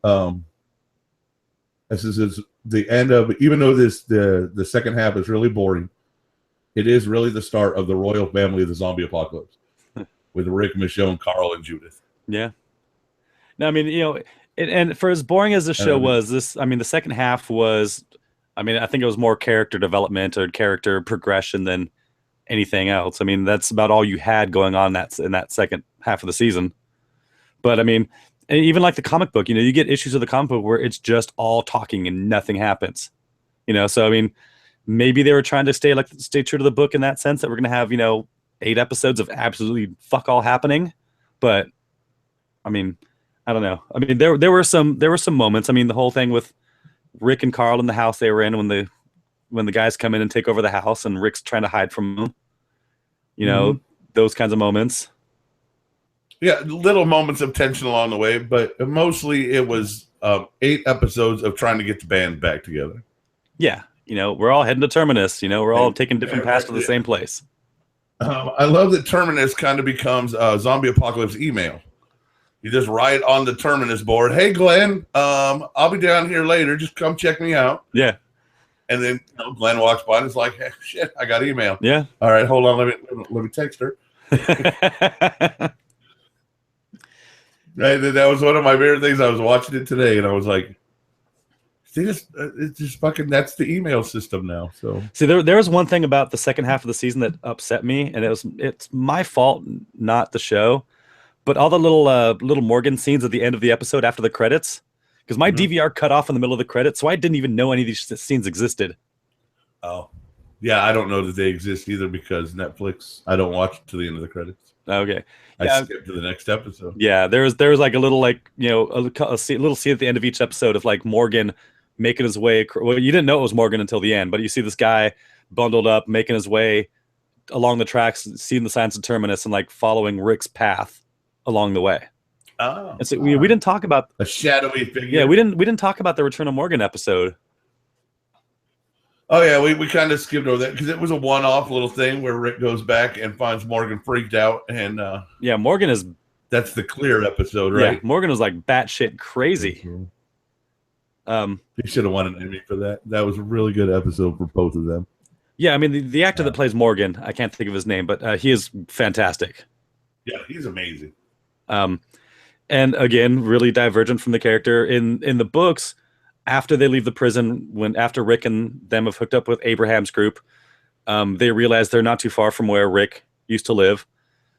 this is the end of. Even though the second half is really boring, it is really the start of the royal family of the zombie apocalypse, with Rick, Michonne, Carl, and Judith. Yeah. No, I mean, you know. And for as boring as the show was, the second half was, I think it was more character development or character progression than anything else. I mean, that's about all you had going on in that second half of the season. But I mean, even like the comic book, you know, you get issues of the comic book where it's just all talking and nothing happens. You know, so I mean, maybe they were trying to stay true to the book in that sense, that we're gonna have, you know, 8 episodes of absolutely fuck all happening. But I mean, I don't know. I mean, there were some moments. I mean, the whole thing with Rick and Carl in the house they were in when the guys come in and take over the house and Rick's trying to hide from them. You know, those kinds of moments. Yeah, little moments of tension along the way, but mostly it was 8 episodes of trying to get the band back together. Yeah, you know, we're all heading to Terminus. You know, we're all taking different paths to the same place. I love that Terminus kind of becomes a zombie apocalypse email. You just write on the Terminus board, "Hey Glenn, I'll be down here later. Just come check me out." Yeah. And then Glenn walks by and is like, "Hey, shit, I got email." Yeah. All right, hold on. Let me text her. Right, that was one of my favorite things. I was watching it today, and I was like, it's just fucking. That's the email system now. So see, there was one thing about the second half of the season that upset me, and it's my fault, not the show. But all the little Morgan scenes at the end of the episode after the credits, because my DVR cut off in the middle of the credits, so I didn't even know any of these scenes existed. Oh, yeah, I don't know that they exist either because Netflix. I don't watch to the end of the credits. Okay, I skip to the next episode. Yeah, there was like a little like a little scene at the end of each episode of like Morgan making his way. Well, you didn't know it was Morgan until the end, but you see this guy bundled up making his way along the tracks, seeing the signs of Terminus, and like following Rick's path along the way. Oh, and so we didn't talk about a shadowy figure. Yeah, we didn't talk about the Return of Morgan episode. Oh yeah, we kind of skipped over that because it was a one-off little thing where Rick goes back and finds Morgan freaked out, and yeah, Morgan is. That's the clear episode, right? Yeah, Morgan was like batshit crazy. He should have won an Emmy for that. That was a really good episode for both of them. Yeah, I mean the actor that plays Morgan, I can't think of his name, but he is fantastic. Yeah, he's amazing. And again, really divergent from the character in the books. After they leave the prison, after Rick and them have hooked up with Abraham's group, they realize they're not too far from where Rick used to live.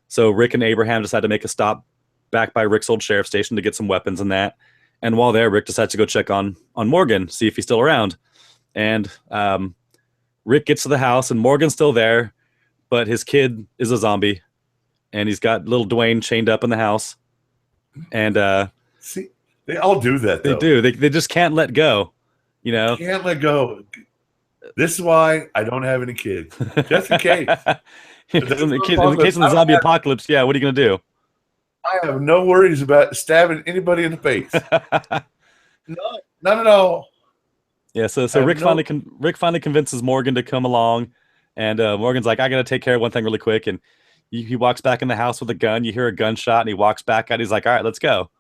So Rick and Abraham decide to make a stop back by Rick's old sheriff station to get some weapons and that. And while there, Rick decides to go check on Morgan, see if he's still around. And Rick gets to the house, and Morgan's still there, but his kid is a zombie, and he's got little Dwayne chained up in the house. And see. They all do that, though. They do. They just can't let go, you know? Can't let go. This is why I don't have any kids. Just in case. in the case of the zombie apocalypse, yeah, what are you going to do? I have no worries about stabbing anybody in the face. None at all. Yeah, so Rick finally convinces Morgan to come along, and Morgan's like, I gotta take care of one thing really quick, and he walks back in the house with a gun. You hear a gunshot, and he walks back out. He's like, all right, let's go.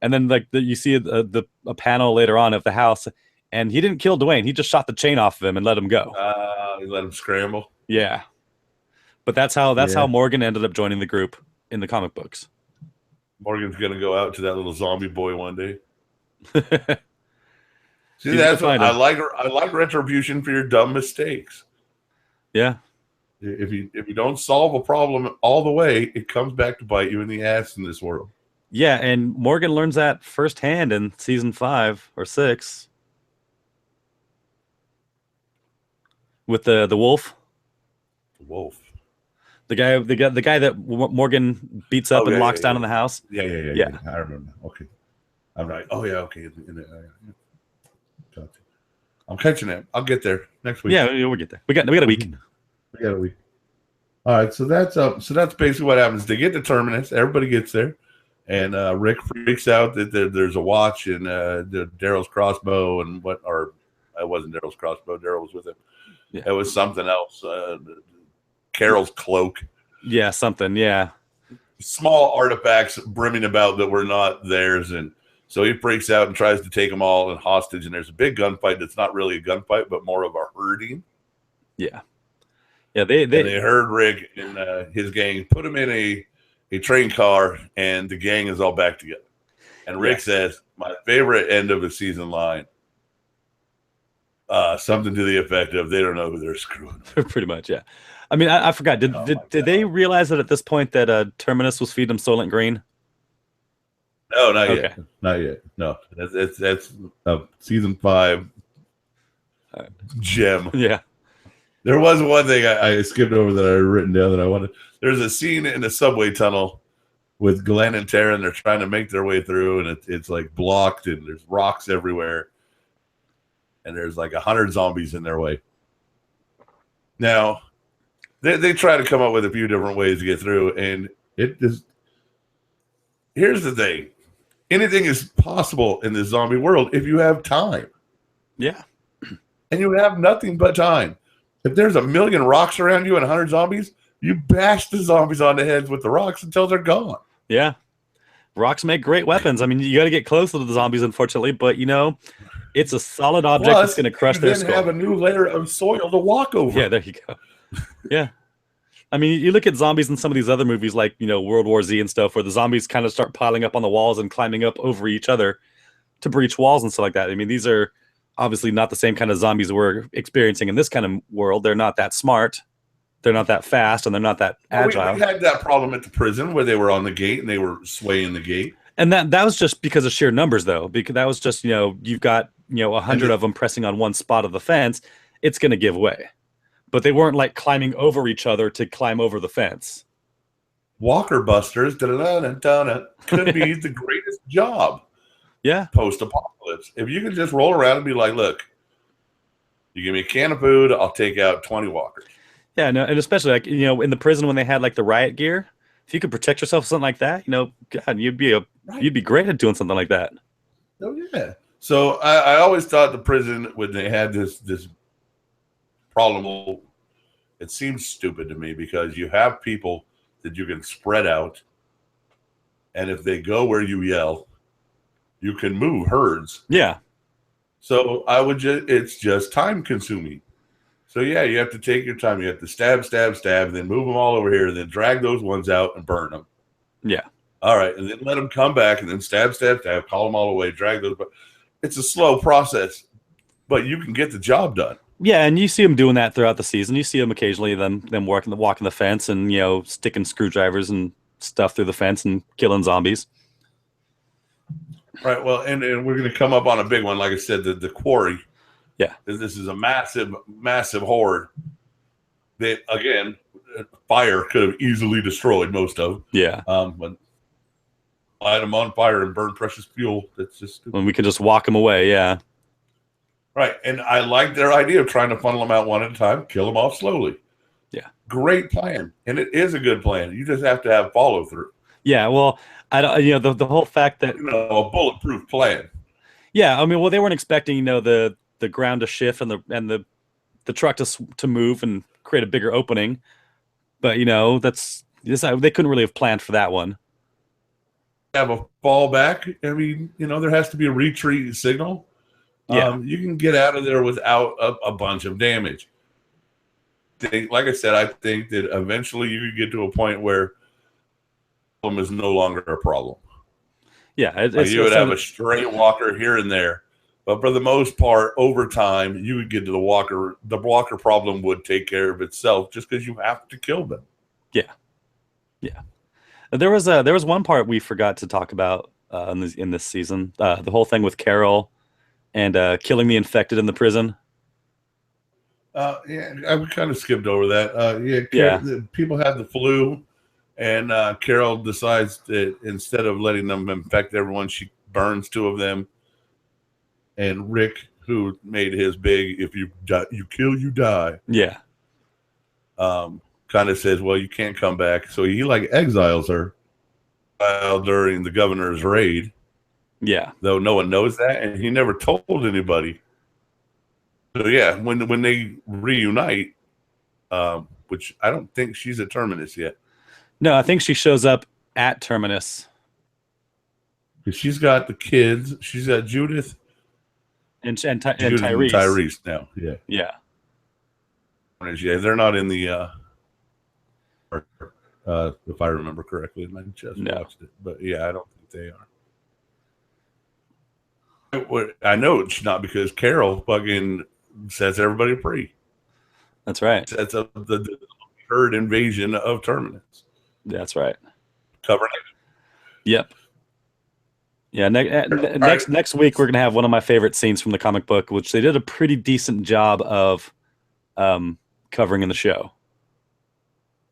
And then you see a panel later on of the house, and he didn't kill Dwayne. He just shot the chain off of him and let him go. He let him scramble. Yeah, but that's how Morgan ended up joining the group in the comic books. Morgan's gonna go out to that little zombie boy one day. See, that's what I like. I like retribution for your dumb mistakes. Yeah. If you don't solve a problem all the way, it comes back to bite you in the ass in this world. Yeah, and Morgan learns that firsthand in season 5 or 6 with the wolf. The wolf. The guy that Morgan beats up and locks down in the house. Yeah. I remember. Okay. I'm right. Oh yeah. Okay. I'm catching it. I'll get there next week. Yeah, we'll get there. We got a week. We got a week. All right. So that's basically what happens. They get to Terminus. Everybody gets there, and Rick freaks out that there's a watch and Daryl's crossbow and what? Or it wasn't Daryl's crossbow. Daryl was with him. Yeah. It was something else. Carol's cloak. Yeah, something. Yeah. Small artifacts brimming about that were not theirs, and so he freaks out and tries to take them all in hostage. And there's a big gunfight that's not really a gunfight, but more of a herding. Yeah. Yeah, they herd Rick and his gang, put him in a train car, and the gang is all back together. And Rick says, my favorite end of a season line, something to the effect of, they don't know who they're screwing. Pretty much, yeah. I mean, I forgot. Did they realize that at this point that Terminus was feeding them Soylent Green? No, not yet. Not yet. No, that's season 5 gem. Yeah. There was one thing I skipped over that I had written down that I wanted. There's a scene in the subway tunnel with Glenn and Tara, and they're trying to make their way through, and it's like blocked, and there's rocks everywhere, and there's like 100 zombies in their way. Now, they try to come up with a few different ways to get through, and it just. Here's the thing. Anything is possible in this zombie world if you have time. Yeah. And you have nothing but time. If there's 1 million rocks around you and 100 zombies, you bash the zombies on the heads with the rocks until they're gone. Yeah. Rocks make great weapons. I mean, you got to get close to the zombies, unfortunately, but, it's a solid object that's going to crush their skull. Then have a new layer of soil to walk over. Yeah, there you go. Yeah. I mean, you look at zombies in some of these other movies like, World War Z and stuff, where the zombies kind of start piling up on the walls and climbing up over each other to breach walls and stuff like that. I mean, these are obviously not the same kind of zombies we're experiencing in this kind of world. They're not that smart. They're not that fast, and they're not that agile. We had that problem at the prison where they were on the gate and they were swaying the gate. And that was just because of sheer numbers, though, because that was just, you've got, 100 of them pressing on one spot of the fence. It's going to give way. But they weren't like climbing over each other to climb over the fence. Walker Busters could be the greatest job. Yeah. Post-apocalypse. If you could just roll around and be like, look, you give me a can of food, I'll take out 20 walkers. Yeah, no, and especially like, in the prison when they had like the riot gear, if you could protect yourself with something like that, God, you'd be great at doing something like that. Oh yeah. So I always thought the prison, when they had this problem, it seems stupid to me because you have people that you can spread out, and if they go where you yell, you can move herds. Yeah. So it's just time consuming. So yeah, you have to take your time. You have to stab, and then move them all over here, and then drag those ones out and burn them. Yeah. All right, and then let them come back, and then stab, call them all away, drag those. It's a slow process, but you can get the job done. Yeah, and you see them doing that throughout the season. You see them occasionally, them walking the fence and sticking screwdrivers and stuff through the fence and killing zombies. Right. Well, and we're going to come up on a big one, like I said, the quarry. Yeah. This is a massive, massive horde that, again, fire could have easily destroyed most of. Yeah. But light them on fire and burn precious fuel. That's just stupid. When we can just walk them away. Yeah. Right. And I like their idea of trying to funnel them out one at a time, kill them off slowly. Yeah. Great plan. And it is a good plan. You just have to have follow through. Yeah. Well, I don't, the whole fact that, a bulletproof plan. Yeah. I mean, well, they weren't expecting, the the ground to shift and the truck to move and create a bigger opening. But they couldn't really have planned for that one. Have a fallback. I mean, there has to be a retreat signal. Yeah. You can get out of there without a bunch of damage. Like I said, I think that eventually you could get to a point where problem is no longer a problem. Yeah, you would have a straight walker here and there, but for the most part, over time, you would get to the walker. The walker problem would take care of itself just because you have to kill them. Yeah. There was one part we forgot to talk about in this season. The whole thing with Carol and killing the infected in the prison. Yeah, I kind of skipped over that. People had the flu, and Carol decides that instead of letting them infect everyone, she burns 2 of them. And Rick, who made his big "if you die, you kill, you die," kind of says, "Well, you can't come back." So he exiles her during the governor's raid. Yeah, though no one knows that, and he never told anybody. So yeah, when they reunite, which I don't think she's at Terminus yet. No, I think she shows up at Terminus. She's got the kids. She's got Judith and Judith Tyrese. And Tyrese now. Yeah. Yeah, they're not in the. If I remember correctly, I just watched it, but yeah, I don't think they are. I know it's not because Carol fucking sets everybody free. That's right. Sets up the herd invasion of Terminus. That's right. Covering it. Yep. Yeah. Next week we're gonna have one of my favorite scenes from the comic book, which they did a pretty decent job of covering in the show.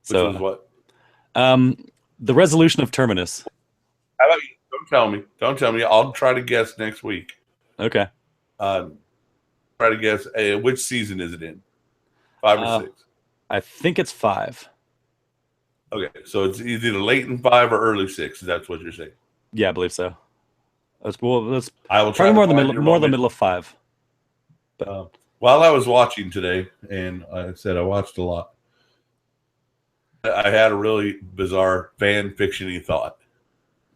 Which was what? The resolution of Terminus. How about you? Don't tell me. I'll try to guess next week. Okay. Try to guess which season is it in? 5 or 6? I think it's 5. Okay, so it's either late in 5 or early 6. That's what you're saying. Yeah, I believe so. That's I will try probably more the middle of 5. But while I was watching today, and I said I watched a lot, I had a really bizarre fan fiction-y thought.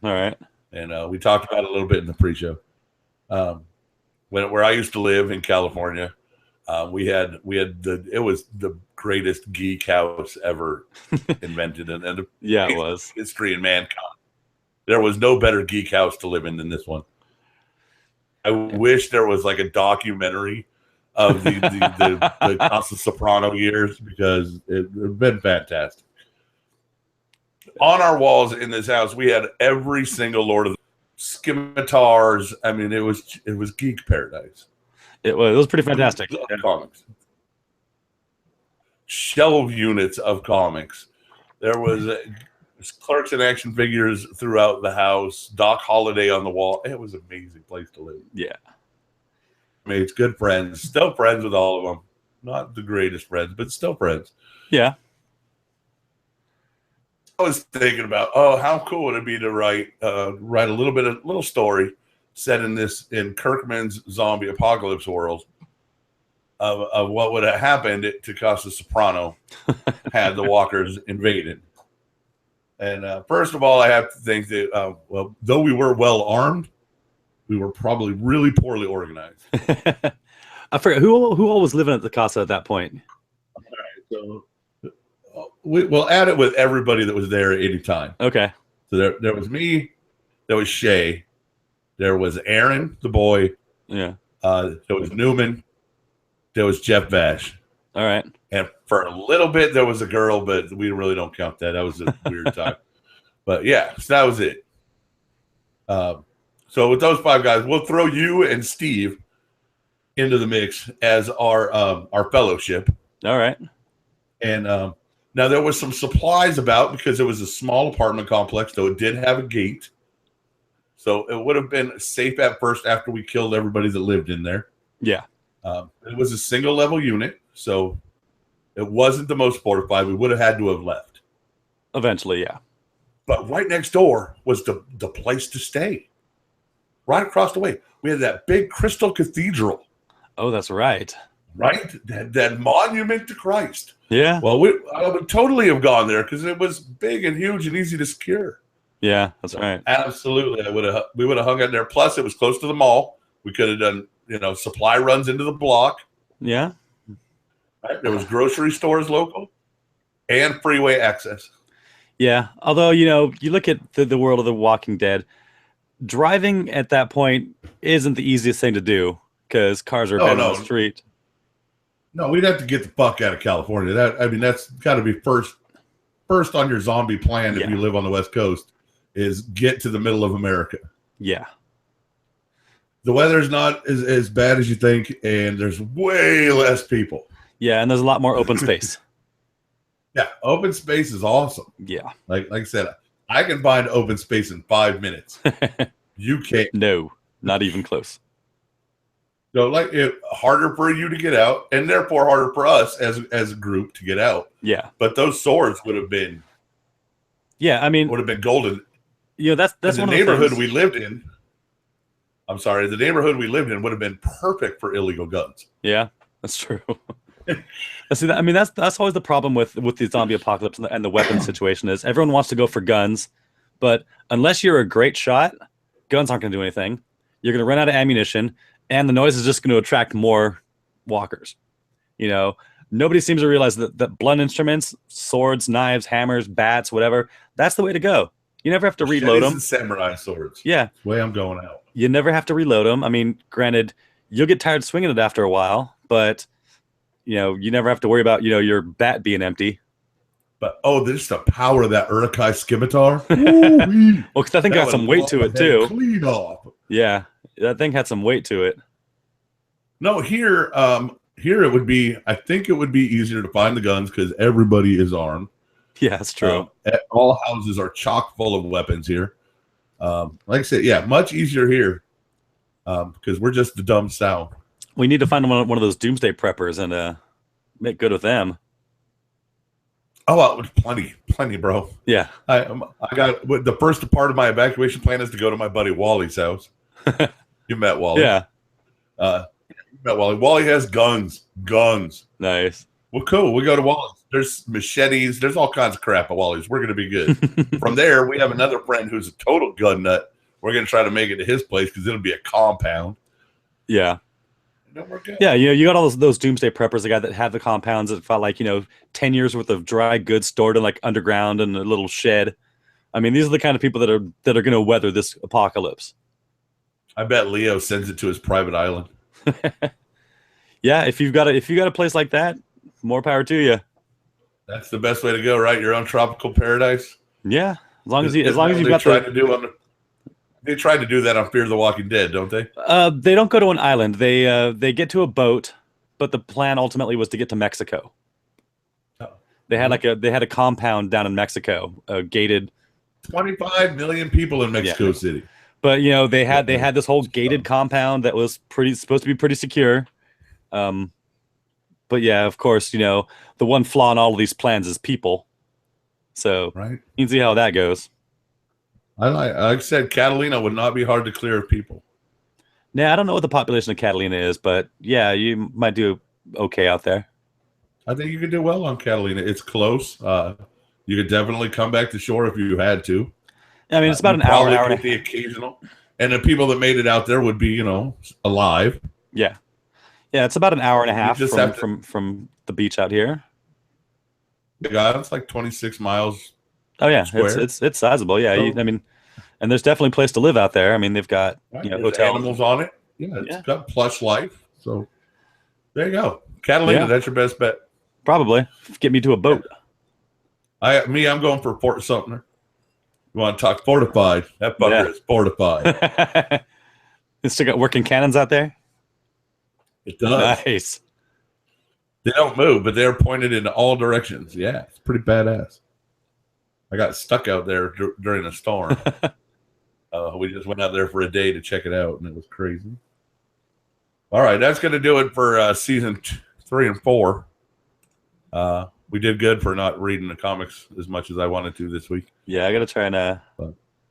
All right. And we talked about it a little bit in the pre-show. Where I used to live in California, it was the greatest geek house ever invented, and it was history in mankind. There was no better geek house to live in than this one. I wish there was a documentary of the Casa Soprano years, because it'd been fantastic. On our walls in this house, we had every single Lord of the scimitars. I mean, it was geek paradise. It was pretty fantastic. Comics, shelf units of comics. There was Clerks and action figures throughout the house. Doc Holliday on the wall. It was an amazing place to live. Yeah, I mean, it's good friends. Still friends with all of them. Not the greatest friends, but still friends. Yeah. I was thinking about, how cool would it be to write a little story set in Kirkman's zombie apocalypse world of what would have happened to Casa Soprano had the walkers invaded. And first of all, I have to think that though we were well armed, we were probably really poorly organized. I forget who all was living at the casa at that point. All right, so we'll add it with everybody that was there at any time. Okay. So there was me, there was Shay, there was Aaron, the boy. Yeah. There was Newman, there was Jeff Vash. All right. And for a little bit, there was a girl, but we really don't count that. That was a weird time. But yeah, so that was it. So with those 5 guys, we'll throw you and Steve into the mix as our fellowship. All right. And now there was some supplies about, because it was a small apartment complex, though it did have a gate. So it would have been safe at first after we killed everybody that lived in there. Yeah. It was a single level unit, so it wasn't the most fortified. We would have had to have left. Eventually, yeah. But right next door was the place to stay. Right across the way, we had that big crystal cathedral. Oh, that's right. Right? That monument to Christ. Yeah. Well, I would totally have gone there because it was big and huge and easy to secure. Yeah, that's right. Absolutely. We would have hung out there. Plus, it was close to the mall. We could have done, supply runs into the block. Yeah. Right? There was grocery stores local and freeway access. Yeah. Although, you look at the world of The Walking Dead, driving at that point isn't the easiest thing to do because cars are bent on the street. No, we'd have to get the fuck out of California. That's got to be first on your zombie plan if you live on the West Coast, is get to the middle of America. Yeah. The weather's not as bad as you think, and there's way less people. Yeah, and there's a lot more open space. Yeah, open space is awesome. Yeah. Like I said, I can find open space in 5 minutes. You can't. No, not even close. So, harder for you to get out, and therefore harder for us as a group to get out. Yeah. But those swords would have been. Yeah, would have been golden. That's the one of the neighborhood we lived in. I'm sorry, the neighborhood we lived in would have been perfect for illegal guns. Yeah, that's true. See, that's always the problem with the zombie apocalypse and the weapon situation is everyone wants to go for guns, but unless you're a great shot, guns aren't going to do anything. You're going to run out of ammunition, and the noise is just going to attract more walkers. Nobody seems to realize that blunt instruments, swords, knives, hammers, bats, whatever, that's the way to go. You never have to reload them. Samurai swords. Yeah. That's the way I'm going out. You never have to reload them. Granted, you'll get tired swinging it after a while, but you never have to worry about your bat being empty. But there's the power of that Uruk-hai scimitar. Well, because that thing got some weight to it too. Clean off. Yeah, that thing had some weight to it. No, here it would be. I think it would be easier to find the guns because everybody is armed. Yeah, that's true. All houses are chock full of weapons here. Like I said, yeah, much easier here because we're just the dumb South. We need to find one of those doomsday preppers and make good with them. Oh, plenty, bro. Yeah, I got the first part of my evacuation plan is to go to my buddy Wally's house. You met Wally? Yeah. You met Wally. Wally has guns. Nice. Well, cool. We go to Wally's. There's machetes. There's all kinds of crap at Wally's. We're going to be good. From there, we have another friend who's a total gun nut. We're going to try to make it to his place because it'll be a compound. Yeah. And then we're good. Yeah, you got all those doomsday preppers, the guy that had the compounds that felt like 10 years worth of dry goods stored in underground in a little shed. These are the kind of people that are going to weather this apocalypse. I bet Leo sends it to his private island. Yeah, if you got a place like that, more power to you. That's the best way to go, right? Your own tropical paradise. Yeah, as long as you've got They tried to do that on Fear the Walking Dead, don't they? They don't go to an island. They get to a boat, but the plan ultimately was to get to Mexico. Oh. They had a compound down in Mexico, gated. 25 million people in Mexico City. But they had this whole gated compound that was supposed to be pretty secure. But yeah, of course, the one flaw in all of these plans is people. So right, you can see how that goes. Like I said, Catalina would not be hard to clear of people. Now, I don't know what the population of Catalina is, but yeah, you might do okay out there. I think you could do well on Catalina. It's close. You could definitely come back to shore if you had to. It's about an hour and the occasional. And the people that made it out there would be, alive. Yeah. Yeah, it's about an hour and a half from the beach out here. Yeah, it's like 26 miles. Oh yeah, it's sizable. Yeah, and there's definitely a place to live out there. They've got hotels, animals on it. Yeah, it's got plush life. So there you go, Catalina. That's your best bet. Probably get me to a boat. I'm going for Fort Sumter. You want to talk fortified? That fucker is fortified. It's still got working cannons out there. It does. Nice. They don't move, but they're pointed in all directions. Yeah, it's pretty badass. I got stuck out there during a storm. We just went out there for a day to check it out, and it was crazy. All right, that's going to do it for season 3 and 4. We did good for not reading the comics as much as I wanted to this week. Yeah, I got to try and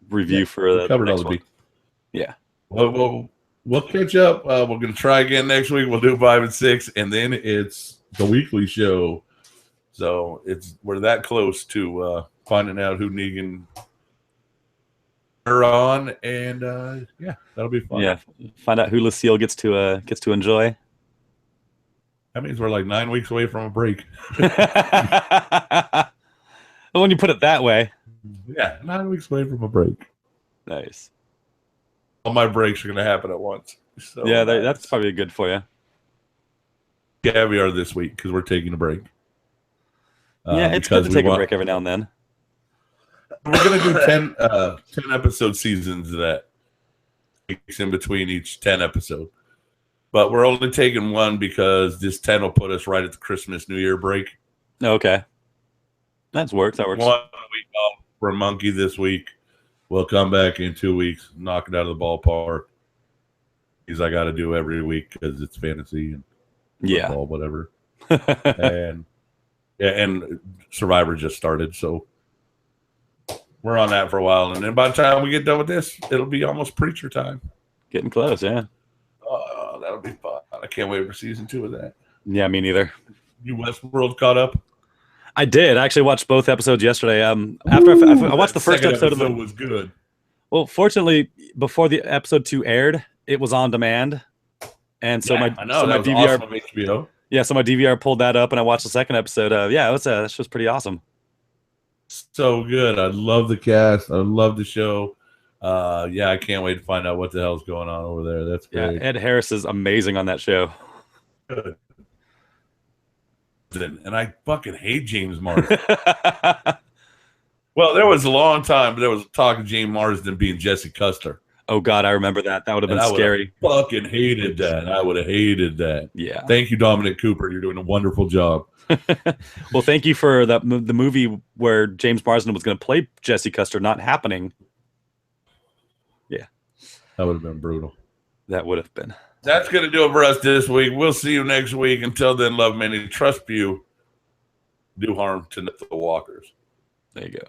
review for the covered next all the one. beat. Yeah. Well, we'll catch up. We're going to try again next week. We'll do 5 and 6, and then it's the weekly show. So we're that close to finding out who Negan are on, and yeah, that'll be fun. Yeah, find out who Lucille gets to enjoy. That means we're like 9 weeks away from a break. When you put it that way. Yeah, 9 weeks away from a break. Nice. All my breaks are going to happen at once. So yeah, that's probably good for you. Caviar this week because we're taking a break. Yeah, it's good to take a break every now and then. We're going to do 10 episode seasons of that. Weeks in between each 10 episode. But we're only taking one because this 10 will put us right at the Christmas New Year break. Okay. That works. 1 week off for a monkey this week. We'll come back in 2 weeks, knock it out of the ballpark. Because I got to do every week because it's fantasy and football, whatever. and Survivor just started, so we're on that for a while. And then by the time we get done with this, it'll be almost preacher time. Getting close, yeah. Oh, that'll be fun. I can't wait for season 2 of that. Yeah, me neither. You Westworld caught up? I did. I actually watched both episodes yesterday. After I watched the first episode of it. Was good. Well, fortunately, before the episode 2 aired, it was on demand, and so my DVR awesome on HBO. Yeah, so my DVR pulled that up, and I watched the second episode. That was pretty awesome. So good. I love the cast. I love the show. I can't wait to find out what the hell's going on over there. That's great. Yeah, Ed Harris is amazing on that show. Good. And I fucking hate James Marsden. Well, there was a long time, but there was talk of James Marsden being Jesse Custer. Oh God, I remember that. That would have been scary. Fucking hated that. I would have hated that. Yeah. Thank you, Dominic Cooper. You're doing a wonderful job. Well, thank you for the movie where James Marsden was going to play Jesse Custer not happening. Yeah. That would have been brutal. That would have been. That's going to do it for us this week. We'll see you next week. Until then, love many, trust few, do harm to the walkers. There you go.